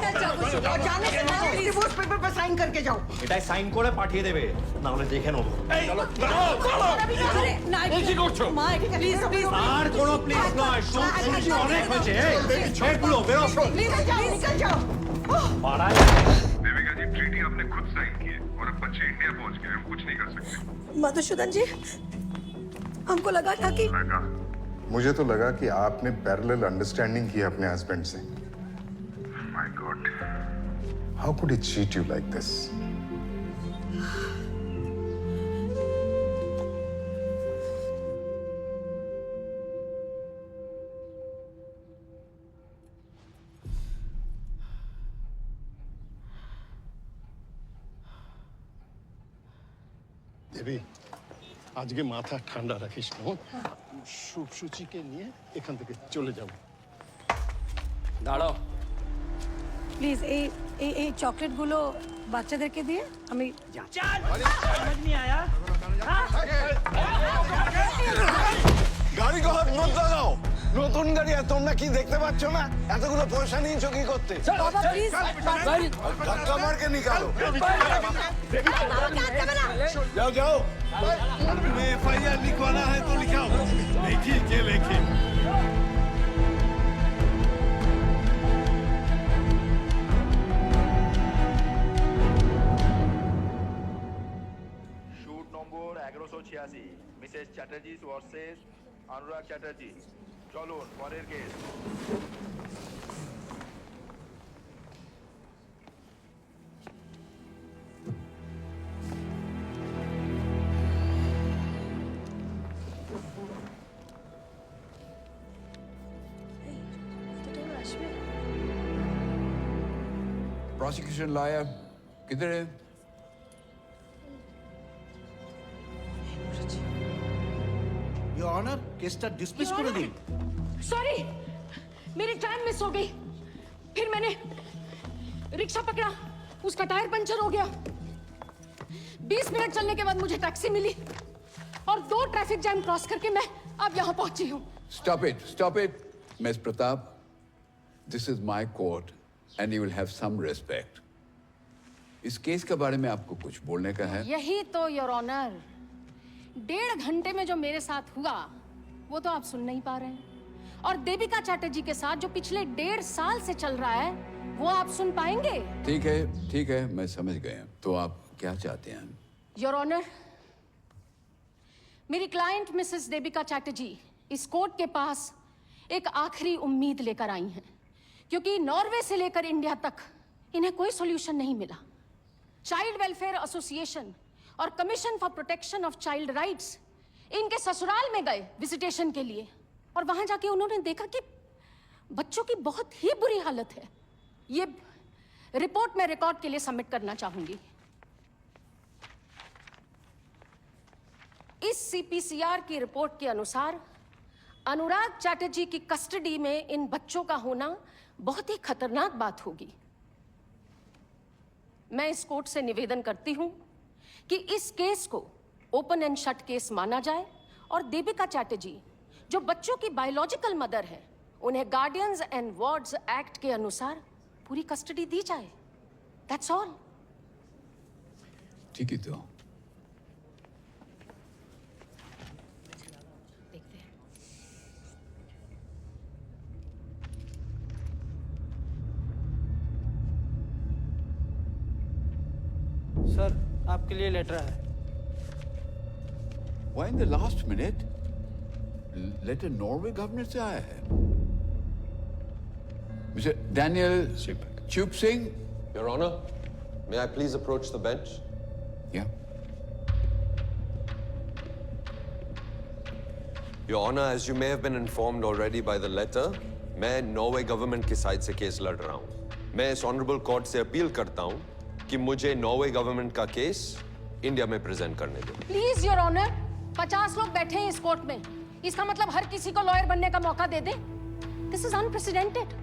[SPEAKER 3] और जाने से पहले डिवोर्स पेपर पर साइन करके जाओ।
[SPEAKER 9] এটাই সাইন করে পাঠিয়ে দেবে, না হলে দেখে নেবো। চলো
[SPEAKER 21] আরে না কি করছো? মা প্লিজ প্লিজ
[SPEAKER 9] আর কোনো প্লিজ নয়, শুনছি অনেক হয়েছে। এই পুরো বেরো।
[SPEAKER 3] निकल जाओ, निकल जाओ।
[SPEAKER 9] পাড়ায়
[SPEAKER 15] देविका जी, ट्रीटी आपने खुद साइन की है और अब बच्चे इंडिया पहुंच गए, हम कुछ नहीं कर सकते।
[SPEAKER 21] मधुसूदन जी, हमको लगा था कि
[SPEAKER 15] मुझे तो लगा कि आपने पैरेलल अंडरस्टैंडिंग की अपने हस्बैंड से। My god, how could he cheat you like this?
[SPEAKER 24] Devi, আজকে মাথা ঠান্ডা রাখিস কেমন? সুচিকে নিয়ে এখান থেকে চলে যাব।
[SPEAKER 10] দাঁড়াও।
[SPEAKER 21] প্লিজ এই চকলেট গুলো বাচ্চাদেরকে দিয়ে আমি
[SPEAKER 6] গাড়ি কখন নোট লাগাও? নতুন গাড়ি আর তোমরা কি দেখতে পাচ্ছ না? এতগুলো পয়সা নিয়েছো কি করতে?
[SPEAKER 21] বাবা প্লিজ
[SPEAKER 6] धक्का मार के निकालो। जाओ जाओ। मैं एफआईआर लिखवाना है तो लिखाओ। लिखी के लिखी।
[SPEAKER 16] শুট নম্বর 1186 মিসেস চ্যাটার্জি ভার্সেস অনুরাগ চ্যাটার্জি। চলুন পরের কেস।
[SPEAKER 23] Prosecution lawyer, किधर है?
[SPEAKER 6] Your Honor, केसটা डिसमिस করে দিন।
[SPEAKER 21] सॉरी, मेरी ट्रेन मिस हो गई। फिर मैंने रिक्शा पकड़ा, उसका टायर पंचर हो गया। 20 मिनट चलने के बाद मुझे टैक्सी मिली और 2 ट्रैफिक जैम क्रॉस करके मैं अब यहाँ पहुंची हूँ।
[SPEAKER 23] Stop it, Miss Pratap. This is my court, and you will have some respect. इस केस के बारे में आपको कुछ बोलने का है?
[SPEAKER 21] यही तो योर ऑनर, 1.5 घंटे में जो मेरे साथ हुआ वो तो आप सुन नहीं पा रहे हैं, और देविका चैटर्जी के साथ जो पिछले 1.5 साल से चल रहा है वो आप सुन पाएंगे?
[SPEAKER 23] ठीक है, मैं समझ गया। तो आप क्या चाहते हैं?
[SPEAKER 21] योर ऑनर, मेरी क्लाइंट मिसेस देविका चैटर्जी इस कोर्ट के पास एक आखिरी उम्मीद लेकर आई हैं, क्योंकि नॉर्वे से लेकर इंडिया तक इन्हें कोई सॉल्यूशन नहीं मिला। चाइल्ड वेलफेयर एसोसिएशन और commission for protection of child rights इनके ससुराल में गए विजिटेशन के लिए, और वहां जाके उन्होंने देखा कि बच्चों की बहुत ही बुरी हालत है। ये रिपोर्ट मैं रिकॉर्ड के लिए सबमिट करना चाहूंगी। इस सीपीसीआर की रिपोर्ट के अनुसार अनुराग चैटर्जी की कस्टडी में इन बच्चों का होना बहुत ही खतरनाक बात होगी। मैं इस कोर्ट से निवेदन करती हूं कि इस केस को ओपन एंड शट केस माना जाए और देविका चैटर्जी जो बच्चों की बायोलॉजिकल मदर है
[SPEAKER 13] उन्हें गार्डियंस एंड वार्ड्स एक्ट के अनुसार पूरी कस्टडी दी जाए। That's all.
[SPEAKER 23] ठीक है तो
[SPEAKER 9] सर आपके लिए लेटर है।
[SPEAKER 5] Why in the last minute? Letter Norway governor से आया है। Mr. Daniel Chup Singh.
[SPEAKER 12] Your Honor, may I please approach the bench?
[SPEAKER 5] Yeah.
[SPEAKER 12] Your Honor, as you may have been informed already by the letter, मैं Norway government की side से case लड़ रहा हूँ। मैं इस ऑनरेबल कोर्ट से appeal करता हूँ कि मुझे नॉर्वे गवर्नमेंट का केस इंडिया में प्रेजेंट करने दो।
[SPEAKER 13] प्लीज योर ऑनर, 50 लोग बैठे हैं इस कोर्ट में। इसका मतलब हर किसी को लॉयर बनने का मौका दे दे। दिस इज अनप्रेसिडेंटेड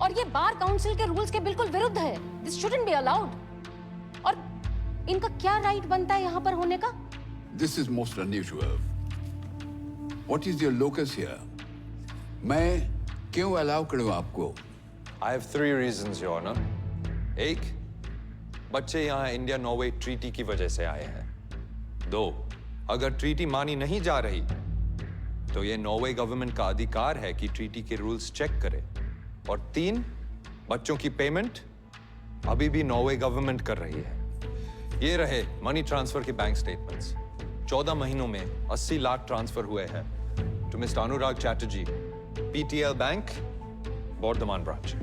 [SPEAKER 13] और ये बार काउंसिल के रूल्स के बिल्कुल विरुद्ध है। This shouldn't be allowed. और इनका क्या राइट बनता है यहाँ पर होने का?
[SPEAKER 5] This is most unusual. What is your locus here? मैं क्यों अलाउ करूँ आपको?
[SPEAKER 12] I have 3 reasons, Your Honor. 1, बच्चे यहाँ इंडिया नॉर्वे ट्रीटी की वजह से आए हैं। 2, अगर ट्रीटी मानी नहीं जा रही तो ये नॉर्वे गवर्नमेंट का अधिकार है कि ट्रीटी के रूल्स चेक करे। और 3, बच्चों की पेमेंट अभी भी नॉर्वे गवर्नमेंट कर रही है। ये रहे मनी ट्रांसफर के बैंक स्टेटमेंट्स। 14 महीनों में 80 लाख ट्रांसफर हुए हैं to mister Anurag Chatterjee, PTL bank, Bordhaman branch.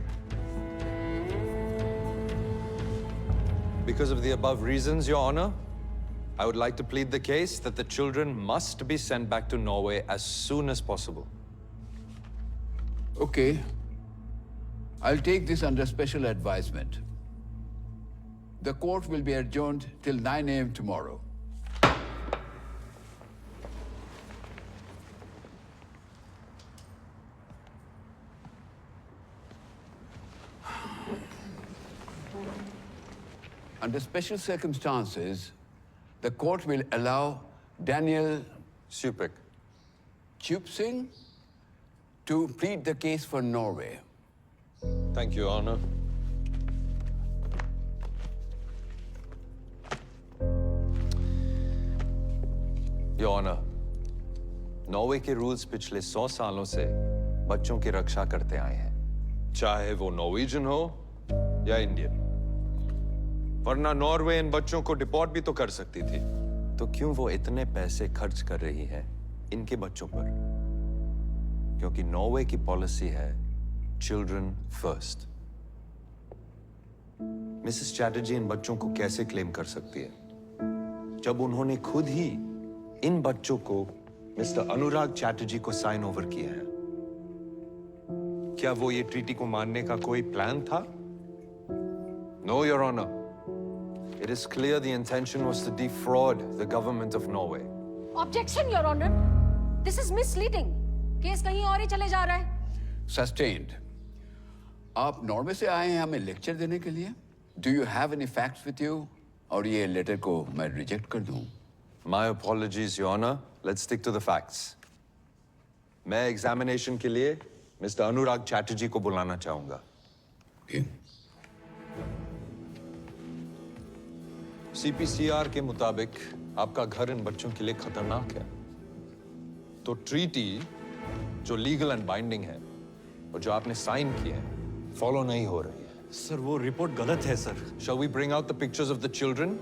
[SPEAKER 12] Because of the above reasons, Your Honor, I would like to plead the case that the children must be sent back to Norway as soon as possible.
[SPEAKER 5] Okay. I'll take this under special advisement. The court will be adjourned till 9 a.m. tomorrow. Under special circumstances, the court will allow Daniel Chup Singh to plead the case for Norway.
[SPEAKER 12] Thank you, Your Honor. Your Honor, Norway के rules पिछले 100 सालों से बच्चों की रक्षा करते आए हैं, चाहे वो नॉर्वेजियन हो या इंडियन। वरना नॉर्वे इन बच्चों को डिपोर्ट भी तो कर सकती थी। तो क्यों वो इतने पैसे खर्च कर रही है इनके बच्चों पर? क्योंकि नॉर्वे की पॉलिसी है चिल्ड्रन फर्स्ट। मिसेस चैटर्जी इन बच्चों को कैसे क्लेम कर सकती है जब उन्होंने खुद ही इन बच्चों को मिस्टर अनुराग चैटर्जी को साइन ओवर किया है? क्या वो ये ट्रीटी को मानने का कोई प्लान था? No, your honour. It is clear the intention was to defraud the government of Norway.
[SPEAKER 13] Objection, Your Honor. This is misleading. Case कहीं और ही चले जा रहा है।
[SPEAKER 5] Sustained. आप नॉर्वे से आए हैं हमें लेक्चर देने के लिए? Do you have any facts with you? और ये लेटर को मैं रिजेक्ट कर दूं?
[SPEAKER 12] My apologies, Your Honor. Let's stick to the facts. मैं एग्जामिनेशन के लिए मिस्टर अनुराग चैटर्जी को बुलाना चाहूंगा। CPCR के मुताबिक आपका घर इन बच्चों के लिए खतरनाक है। तो ट्रीटी जो लीगल एंड बाइंडिंग है और जो आपने साइन की है फॉलो नहीं हो रही है।
[SPEAKER 9] सर वो रिपोर्ट गलत है sir.
[SPEAKER 12] Shall we bring out the pictures of the children?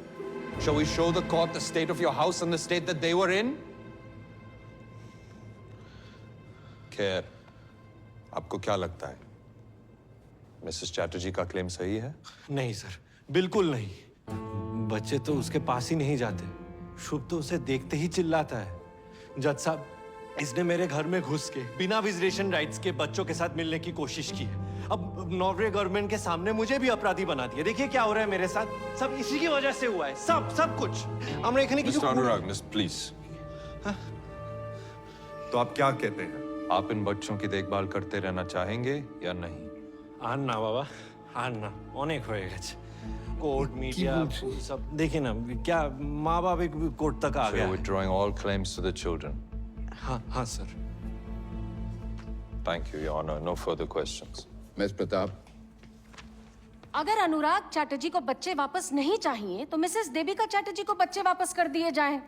[SPEAKER 12] Shall we show the court the state of your house and the state that they were in? खैर, आपको क्या लगता है? मिसेस चैटर्जी का क्लेम सही है?
[SPEAKER 9] नहीं सर, बिल्कुल नहीं। बच्चे तो उसके पास ही नहीं जाते। शुभ तो उसे देखते ही चिल्लाता है। जज साहब, इसने मेरे घर में घुस के बिना विजिटेशन राइट्स के बच्चों के साथ मिलने की कोशिश की है। अब नॉर्वे गवर्नमेंट के सामने मुझे भी अपराधी बना दिया। देखिए क्या हो रहा है मेरे साथ। सब इसी की वजह से हुआ है। सब कुछ। हमने एखने
[SPEAKER 12] मिस्टर अनुराग, मिस प्लीज। तो आप क्या कहते हैं? आप इन बच्चों की देखभाल करते रहना चाहेंगे या नहीं?
[SPEAKER 9] आन्ना बाबा, आन्ना अनेक हो गए। कोर्ट मीडिया सब देखिए ना, क्या माँ बाप एक कोर्ट तक आ गया।
[SPEAKER 12] Withdrawing all claims to the children.
[SPEAKER 9] हाँ sir.
[SPEAKER 12] Thank you, Your Honor. No further questions.
[SPEAKER 5] Ms. Pratap.
[SPEAKER 21] अगर अनुराग चैटर्जी को बच्चे वापस नहीं चाहिए तो मिसेस देविका चैटर्जी को बच्चे वापस कर दिए जाएं।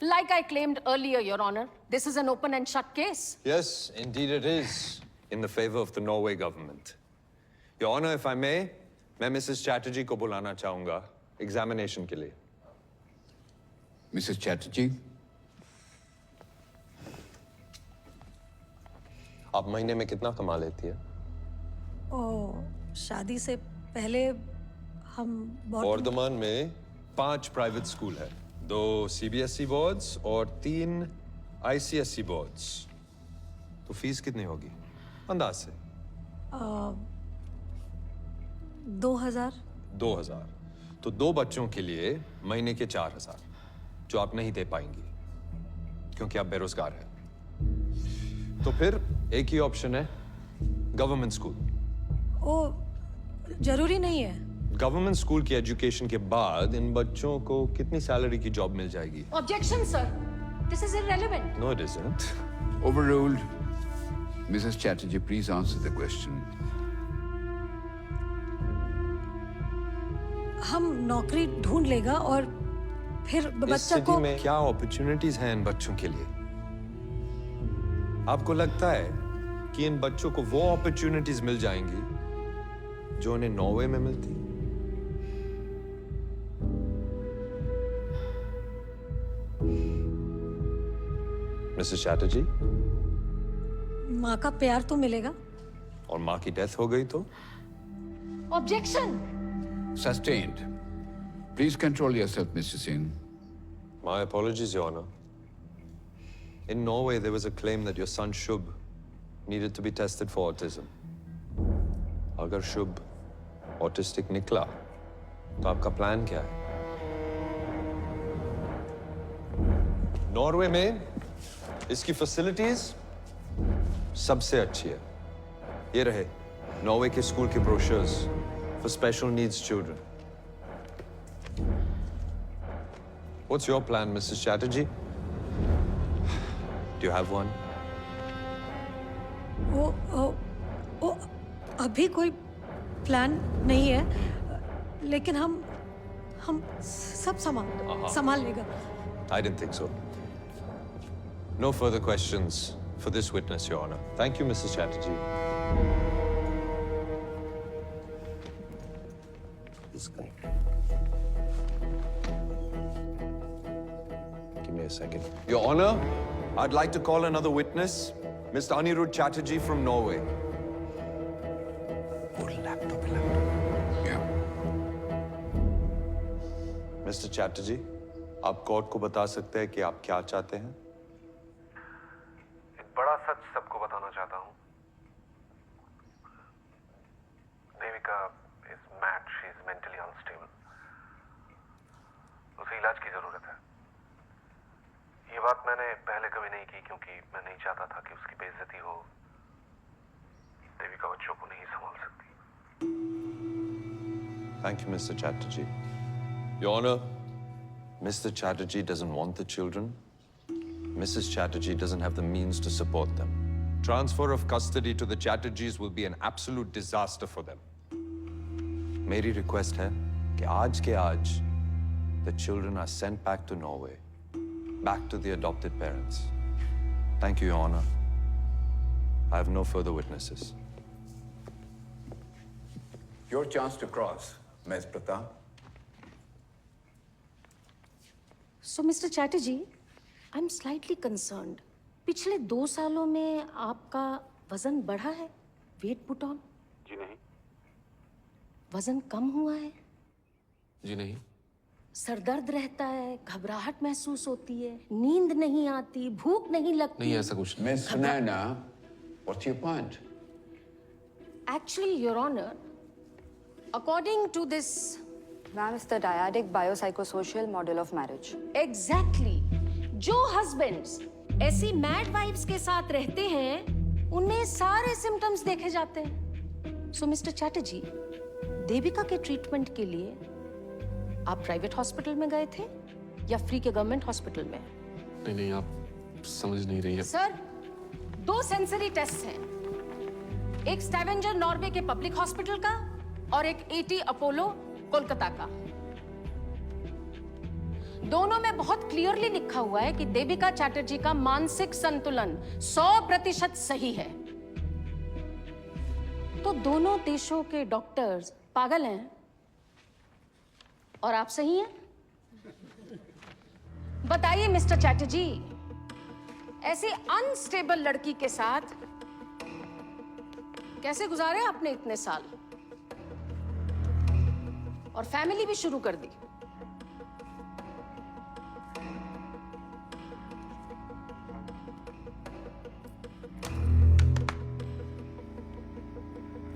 [SPEAKER 21] Like I claimed earlier, Your Honor, this is an open and shut case.
[SPEAKER 12] Yes, indeed it is. In the favor of the Norway government. Your Honor, if I may, मैं Mrs. Chatterjee को बुलाना चाहूँगा examination के लिए.
[SPEAKER 5] Mrs. Chatterjee.
[SPEAKER 12] आप महीने में कितना कमा लेती है?
[SPEAKER 21] शादी से पहले हम
[SPEAKER 12] वर्धमान में 5 प्राइवेट स्कूल है, 2 CBSE बोर्ड्स और 3 ICSE बोर्ड्स। तो फीस कितनी होगी अंदाज से?
[SPEAKER 21] 2000।
[SPEAKER 12] 2000। तो 2 बच्चों के लिए महीने के 4000, जो आप नहीं दे पाएंगी क्योंकि आप बेरोजगार हैं। तो फिर एक ही ऑप्शन है, गवर्नमेंट स्कूल।
[SPEAKER 21] जरूरी नहीं है।
[SPEAKER 12] गवर्नमेंट स्कूल की एजुकेशन के बाद इन बच्चों को कितनी सैलरी की जॉब मिल जाएगी?
[SPEAKER 21] Objection, sir. This is irrelevant.
[SPEAKER 12] No, it isn't.
[SPEAKER 5] Overruled. Mrs. Chatterjee, please answer the question.
[SPEAKER 21] हम नौकरी ढूंढ लेगा और फिर
[SPEAKER 12] इस
[SPEAKER 21] बच्चा
[SPEAKER 12] सिटी
[SPEAKER 21] को
[SPEAKER 12] में क्या अपॉर्चुनिटीज हैं इन बच्चों के लिए? आपको लगता है कि इन बच्चों को वो अपॉर्चुनिटीज मिल जाएंगी जो उन्हें नॉर्वे में मिलती? मिसेस चैटर्जी,
[SPEAKER 21] माँ का प्यार तो मिलेगा।
[SPEAKER 12] और माँ की डेथ हो गई तो?
[SPEAKER 21] Objection.
[SPEAKER 5] Sustained. Please control yourself, Mr. Singh.
[SPEAKER 12] My apologies, Your Honor. In Norway, there was a claim that your son Shubh needed to be tested for autism. अगर शुभ ऑटिस्टिक निकला तो आपका प्लान क्या है? नॉर्वे में इसकी फैसिलिटीज सबसे अच्छी है। ये रहे नॉर्वे के स्कूल के brochures for special needs children. What's your plan, Mrs. Chatterjee? Do you have one?
[SPEAKER 21] वो अभी कोई प्लान नहीं है, लेकिन हम सब संभाल लेगा।
[SPEAKER 12] I didn't think so. No further questions for this witness, Your Honor. Thank you, Mrs. Chatterjee. Give me a second. Your Honor, I'd like to call another witness, Mr. Anirudh Chatterjee from Norway. Mr. Chatterjee, आप court को बता सकते हैं कि आप क्या चाहते हैं?
[SPEAKER 14] एक बड़ा सच सबको बताना चाहता हूँ। Devika is mad, she is mentally unstable. उसे इलाज की जरूरत है। ये बात मैंने पहले कभी नहीं की क्योंकि मैं नहीं चाहता था कि उसकी बेइज्जती हो। देविका बच्चों को नहीं संभाल सकती।
[SPEAKER 12] Thank you, Mr. Chatterjee. Your Honor, Mr. Chatterjee doesn't want the children. Mrs. Chatterjee doesn't have the means to support them. Transfer of custody to the Chatterjees will be an absolute disaster for them. मेरी request है कि आज के आज the children are sent back to Norway, back to the adopted parents. Thank you, Your Honor. I have no further witnesses.
[SPEAKER 5] Your chance to cross, Ms. Pratap.
[SPEAKER 21] So, Mr. Chatterjee, I'm slightly concerned. पिछले 2 सालों में आपका वजन बढ़ा है? Weight put on?
[SPEAKER 14] जी नहीं।
[SPEAKER 21] वजन कम हुआ है?
[SPEAKER 2] जी नहीं।
[SPEAKER 21] सर दर्द रहता है, घबराहट महसूस होती है, नींद नहीं आती, भूख नहीं लगती।
[SPEAKER 2] नहीं, ऐसा कुछ नहीं।
[SPEAKER 5] Ms. Nana, what's your point?
[SPEAKER 21] Actually, Your Honor, according to this,
[SPEAKER 17] Ma'am, it's the dyadic biopsychosocial model of marriage.
[SPEAKER 21] Exactly. जो husbands ऐसी mad wives के साथ रहते हैं, उनमें सारे symptoms देखे जाते हैं। So, Mr. Chatterjee, देविका के ट्रीटमेंट के लिए आप प्राइवेट हॉस्पिटल में गए थे या फ्री के गवर्नमेंट हॉस्पिटल में?
[SPEAKER 2] नहीं, आप समझ नहीं रही हैं।
[SPEAKER 21] सर, 2 सेंसरी टेस्ट हैं,
[SPEAKER 13] एक स्कैवेंजर नॉर्वे के पब्लिक हॉस्पिटल का और एक एटी अपोलो कोलकाता का। दोनों में बहुत क्लियरली लिखा हुआ है कि देविका चैटर्जी का मानसिक संतुलन 100% सही है। तो दोनों देशों के डॉक्टर्स पागल हैं और आप सही हैं? बताइए मिस्टर चैटर्जी, ऐसी अनस्टेबल लड़की के साथ कैसे गुजारे आपने इतने साल और फैमिली भी शुरू कर दी?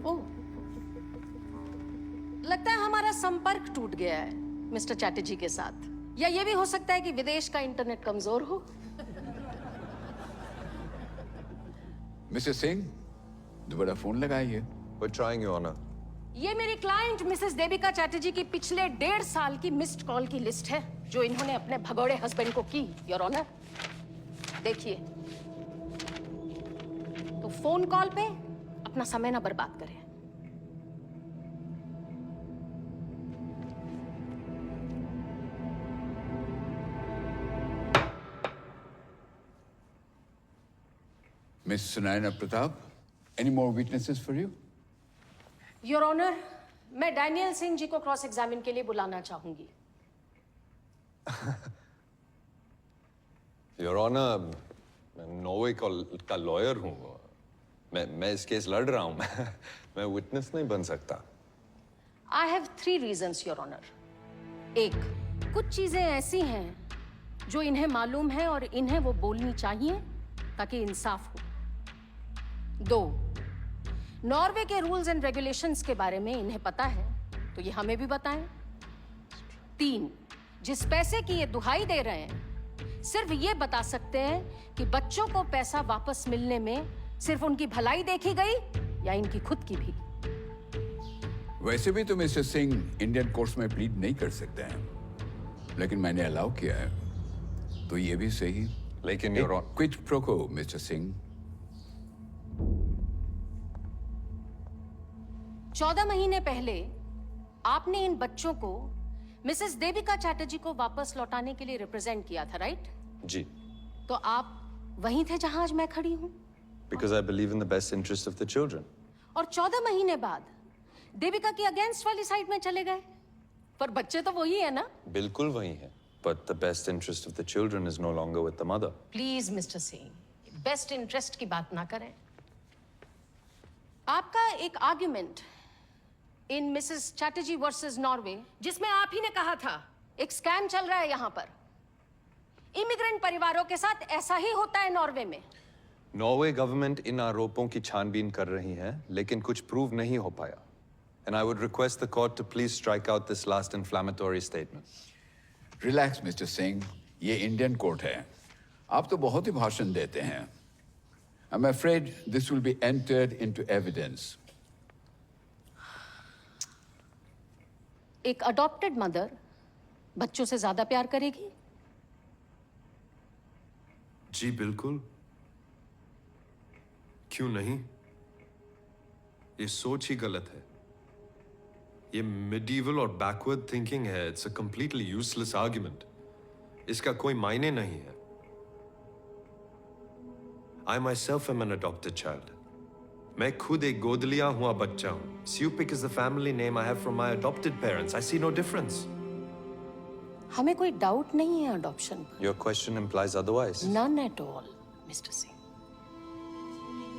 [SPEAKER 13] ओह, लगता है हमारा संपर्क टूट गया है मिस्टर चैटर्जी के साथ, या ये भी हो सकता है कि विदेश का इंटरनेट कमजोर हो।
[SPEAKER 5] मिस्टर सिंह, दोबारा फोन लगाइए।
[SPEAKER 12] We're trying, Your Honor.
[SPEAKER 13] ये मेरी क्लाइंट मिसेस देविका चैटर्जी की पिछले 1.5 साल की मिस्ड कॉल की लिस्ट है जो इन्होंने अपने भगोड़े हस्बैंड को की, योर ऑनर। देखिए, तो फोन कॉल पे अपना समय ना बर्बाद करें।
[SPEAKER 5] Miss Sunaina Pratap, any more witnesses for you?
[SPEAKER 13] Your honour, मैं डैनियल सिंह जी को क्रॉस एग्जामिन के लिए बुलाना चाहूंगी।
[SPEAKER 12] Your Honor, मैं नॉर्वे का लॉयर हूँ। मैं इस केस लड़ रहा हूँ। मैं विटनेस नहीं बन सकता।
[SPEAKER 13] I have 3 reasons, your honour. 1, कुछ चीजें ऐसी हैं जो इन्हें मालूम है और इन्हें वो बोलनी चाहिए ताकि इंसाफ हो। 2, नॉर्वे के रूल्स एंड रेगुलेशंस के बारे में इन्हें पता है तो ये हमें भी बताएं। 3, जिस पैसे की ये दुहाई दे रहे हैं सिर्फ ये बता सकते हैं कि बच्चों को पैसा वापस मिलने में सिर्फ उनकी भलाई देखी गई या इनकी खुद की भी।
[SPEAKER 5] वैसे भी तो मिस्टर सिंह इंडियन कोर्ट्स में प्लीड नहीं कर सकते हैं, लेकिन मैंने अलाउ किया है तो ये भी सही।
[SPEAKER 12] लेकिन
[SPEAKER 5] क्विड प्रो मिस्टर सिंह।
[SPEAKER 13] 14 महीने पहले आपने इन बच्चों को मिसेस देविका चैटर्जी को वापस लौटाने के लिए रिप्रेजेंट किया था, राइट?
[SPEAKER 12] जी।
[SPEAKER 13] तो आप वहीं थे जहां आज मैं खड़ी हूं।
[SPEAKER 12] Because I believe in the best interest of the children.
[SPEAKER 13] और 14 महीने बाद देविका की अगेंस्ट वाली साइड में चले गए, पर बच्चे तो वही है ना?
[SPEAKER 12] बिल्कुल वही है। But the best interest of the children is no longer with the mother.
[SPEAKER 13] Please mister Singh, best interest की बात ना करें। आपका एक argument in Mrs Chatterjee versus Norway, जिसमें आप ही ने कहा था एक स्कैम चल रहा है यहां पर, इमिग्रेंट परिवारों के साथ ऐसा ही होता है नॉर्वे में।
[SPEAKER 12] नॉर्वे गवर्नमेंट इन आरोपों की छानबीन कर रही है, लेकिन कुछ प्रूव नहीं हो पाया। And I would request the court to please strike out this last inflammatory statement.
[SPEAKER 5] Relax mister Singh, ये इंडियन कोर्ट है। आप तो बहुत ही भाषण देते हैं। I'm afraid this will be entered into evidence.
[SPEAKER 13] एक अडॉप्टेड मदर बच्चों से ज्यादा प्यार करेगी?
[SPEAKER 12] जी बिल्कुल, क्यों नहीं? ये सोच ही गलत है। ये मिडीवल और बैकवर्ड थिंकिंग है। It's a completely useless argument. इसका कोई मायने नहीं है। I myself am an adopted child. मैं खुद एक गोद लिया हुआ बच्चा हूं। Supik is the family name I have from my adopted parents. I see no difference.
[SPEAKER 13] हमें कोई डाउट नहीं है अडॉप्शन पर।
[SPEAKER 12] Your question implies otherwise.
[SPEAKER 13] None at all, mister Singh.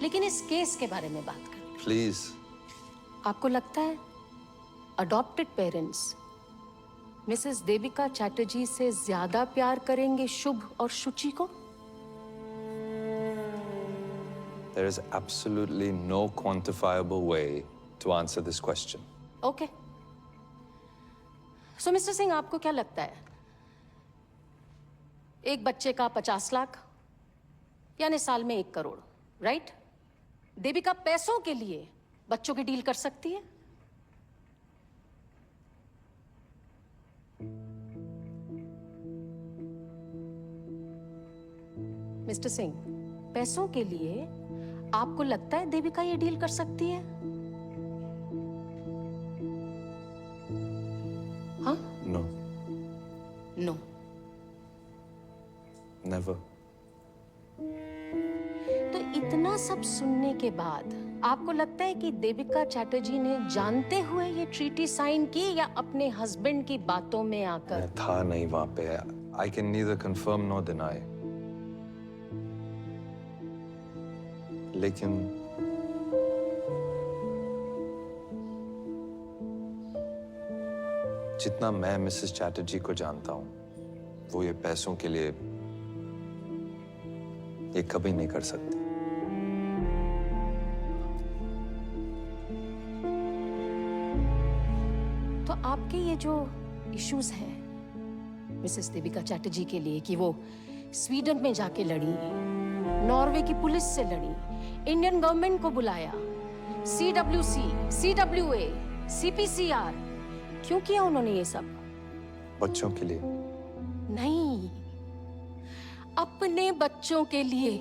[SPEAKER 13] लेकिन इस केस के बारे में बात करें।
[SPEAKER 12] Please.
[SPEAKER 13] आपको लगता है adopted parents Mrs Devika Chatterjee से ज्यादा प्यार करेंगे शुभ और शुचि को?
[SPEAKER 12] There is absolutely no quantifiable way to answer this question.
[SPEAKER 13] Okay. So, mister Singh, आपको क्या लगता है? एक बच्चे का 50 लाख यानी साल में 1 करोड़, राइट? देविका पैसों के लिए बच्चों की डील कर सकती है? मिस्टर सिंह, पैसों के लिए
[SPEAKER 11] आपको लगता है देविका ये डील कर सकती है? हाँ?
[SPEAKER 12] No,
[SPEAKER 11] no.
[SPEAKER 12] never.
[SPEAKER 11] तो इतना सब सुनने के बाद आपको लगता है कि देविका चैटर्जी ने जानते हुए ये ट्रीटी साइन की या अपने हस्बैंड की बातों में आकर?
[SPEAKER 12] मैं था नहीं वहां पे. I can neither confirm nor deny. लेकिन जितना मैं मिसेस चैटर्जी को जानता हूं, वो ये पैसों के लिए ये कभी नहीं कर सकती.
[SPEAKER 11] तो आपके ये जो इश्यूज हैं मिसेस देविका चैटर्जी के लिए कि वो स्वीडन में जाके लड़ी, नॉर्वे की पुलिस से लड़ी, इंडियन गवर्नमेंट को बुलाया, CWC, CWA, CPCR, क्यों किया उन्होंने ये सब?
[SPEAKER 12] बच्चों के लिए.
[SPEAKER 11] नहीं, अपने बच्चों के लिए,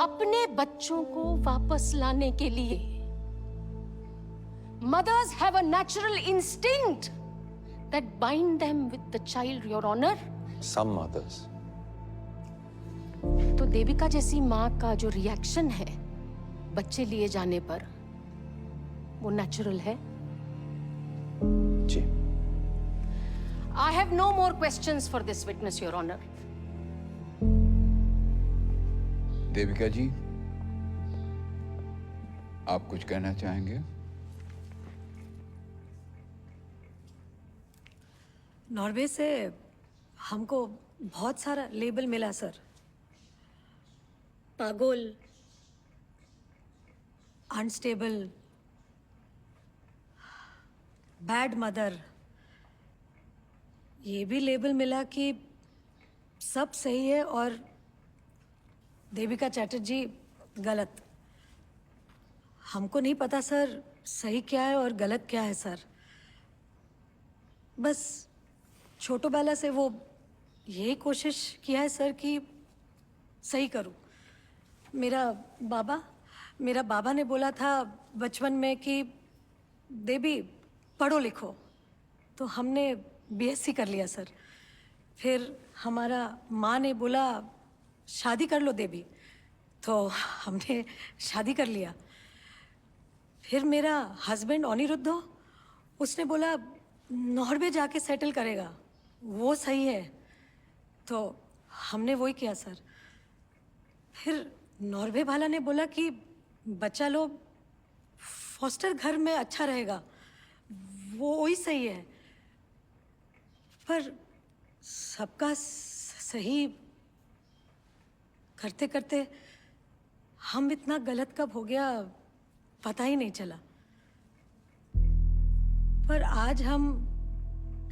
[SPEAKER 11] अपने बच्चों को वापस लाने के लिए. Mothers have a natural instinct that bind them with the child, Your Honor.
[SPEAKER 12] Some mothers.
[SPEAKER 11] तो देविका जैसी माँ का जो रिएक्शन है बच्चे लिए जाने पर, वो नेचुरल है?
[SPEAKER 12] जी.
[SPEAKER 11] I have no more questions for this witness, Your Honor.
[SPEAKER 5] Devika जी, आप कुछ कहना चाहेंगे?
[SPEAKER 1] नॉर्वे से हमको बहुत सारा लेबल मिला सर. पागल, अनस्टेबल, बैड मदर, ये भी लेबल मिला कि सब सही है और देविका चैटर्जी गलत. हमको नहीं पता सर सही क्या है और गलत क्या है सर. बस छोटो बाला से वो यही कोशिश किया है सर कि सही करूं. मेरा बाबा ने बोला था बचपन में कि देवी पढ़ो लिखो, तो हमने BSc कर लिया सर. फिर हमारा माँ ने बोला शादी कर लो देवी, तो हमने शादी कर लिया. फिर मेरा हस्बैंड अनिरुद्ध, उसने बोला नॉर्वे जाके सेटल करेगा, वो सही है, तो हमने वही किया सर. फिर नॉर्वे वाला ने बोला कि बच्चा लोग फॉस्टर घर में अच्छा रहेगा, वो वही सही है. पर सबका सही करते करते हम इतना गलत कब हो गया पता ही नहीं चला. पर आज हम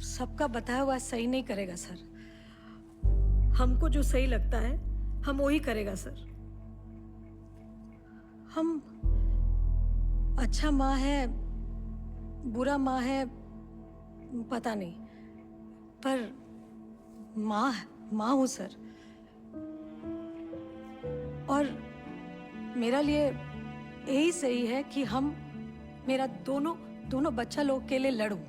[SPEAKER 1] सबका बताया हुआ सही नहीं करेगा सर. हमको जो सही लगता है हम वही करेगा सर. हम अच्छा माँ है बुरा माँ है पता नहीं, पर माँ हूँ सर. और मेरा लिए यही सही है कि हम मेरा दोनों बच्चा लोग के लिए लड़ूं.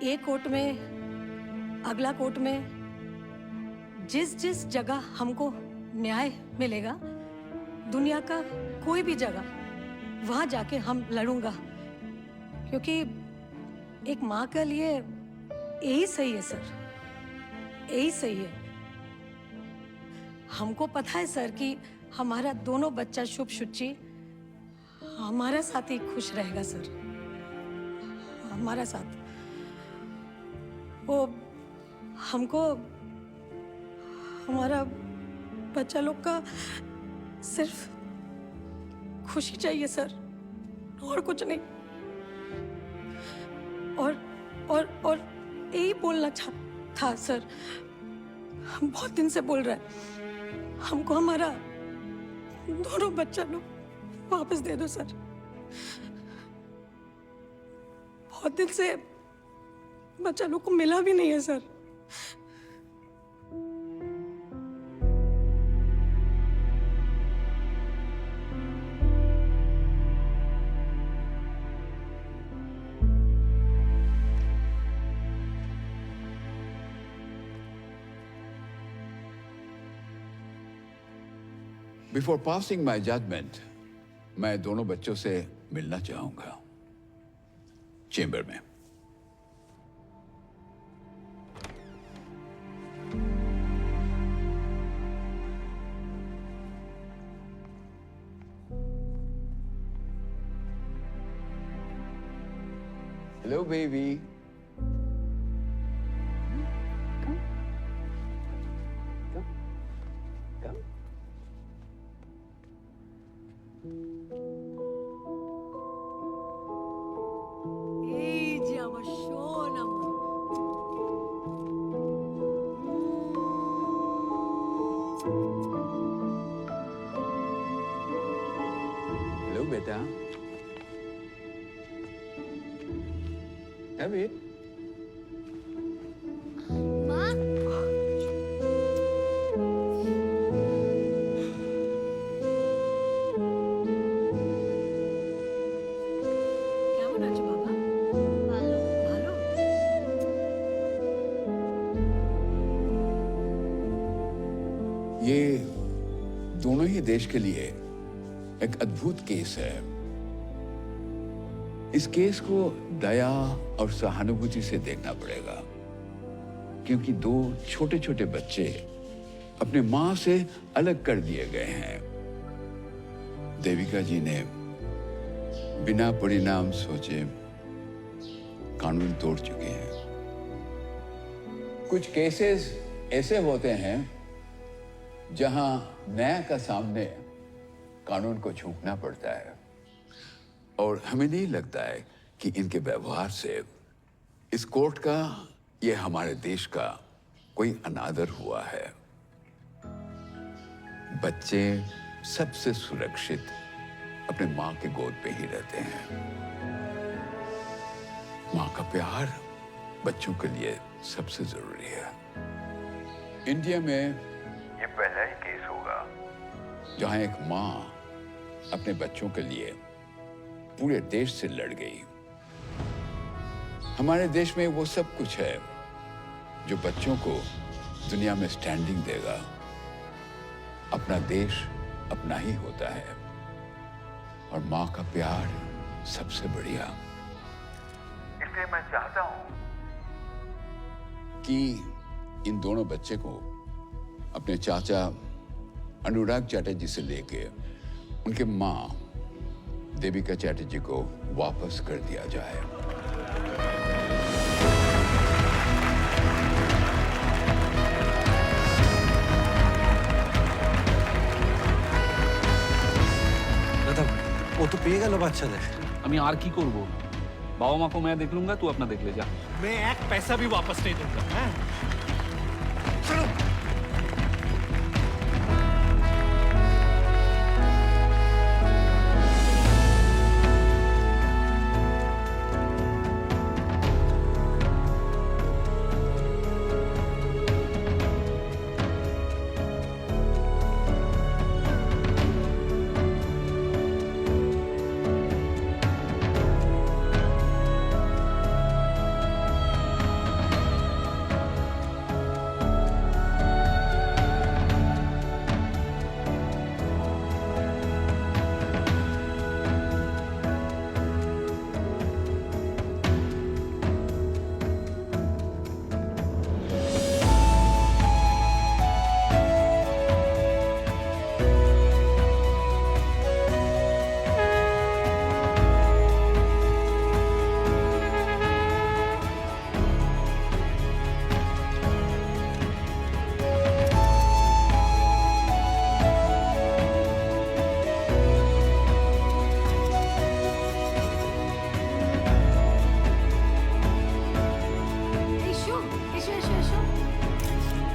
[SPEAKER 1] एक कोर्ट में अगला कोर्ट में, जिस जगह हमको न्याय मिलेगा दुनिया का कोई भी जगह, वहां जाके हम लड़ूंगा. क्योंकि एक माँ के लिए यही सही है सर, यही सही है. हमको पता है सर कि हमारा दोनों बच्चा शुभ शुचि हमारा साथ ही खुश रहेगा सर, हमारा साथ. वो हमको हमारा बच्चा लोग का सिर्फ खुशी चाहिए सर, और कुछ नहीं. और यही बोलना था सर, हम बहुत दिन से बोल रहे हैं, हमको हमारा दोनों बच्चा लोग वापस दे दो सर. बहुत दिन से बच्चा लोग को मिला भी नहीं है sir.
[SPEAKER 5] Before passing my judgement, मैं दोनों बच्चों से मिलना चाहूंगा चेंबर में। Hello, baby. Come.
[SPEAKER 21] এই যে আমার সোনা মন।
[SPEAKER 5] Hello, beta. Have it.
[SPEAKER 21] কেমন আছো বাবা? ভালো ভালো।
[SPEAKER 5] ये दोनों ही देश के लिए एक अद्भुत केस है। इस केस को दया और सहानुभूति से देखना पड़ेगा, क्योंकि दो छोटे छोटे बच्चे अपने मां से अलग कर दिए गए हैं। देविका जी ने बिना परिणाम सोचे कानून तोड़ चुके हैं। कुछ केसेस ऐसे होते हैं जहां न्याय का सामने कानून को झुकना पड़ता है, और हमें नहीं लगता है कि इनके व्यवहार से इस कोर्ट का, ये हमारे देश का कोई अनादर हुआ है। बच्चे सबसे सुरक्षित अपने मां के गोद पे ही रहते हैं। मां का प्यार बच्चों के लिए सबसे जरूरी है। इंडिया में
[SPEAKER 16] ये पहला ही केस होगा
[SPEAKER 5] जहां एक मां अपने बच्चों के लिए पूरे देश से लड़ गई। हमारे देश में वो सब कुछ है जो बच्चों को दुनिया में स्टैंडिंग देगा। अपना देश अपना ही होता है, और मां का प्यार सबसे बढ़िया।
[SPEAKER 16] इसलिए मैं चाहता हूं
[SPEAKER 5] कि इन दोनों बच्चे को अपने चाचा अनुराग चैटर्जी से लेके उनके मां देविका चैटर्जी को वापस कर दिया जाए।
[SPEAKER 10] দাদা ও তো পেয়ে গেল বাচ্চাদের।
[SPEAKER 2] আমি আর কি করব? বাবা মা को मैं देख लूंगा, तू अपना देख ले जा।
[SPEAKER 10] मैं एक पैसा भी वापस नहीं दूंगा। चलो।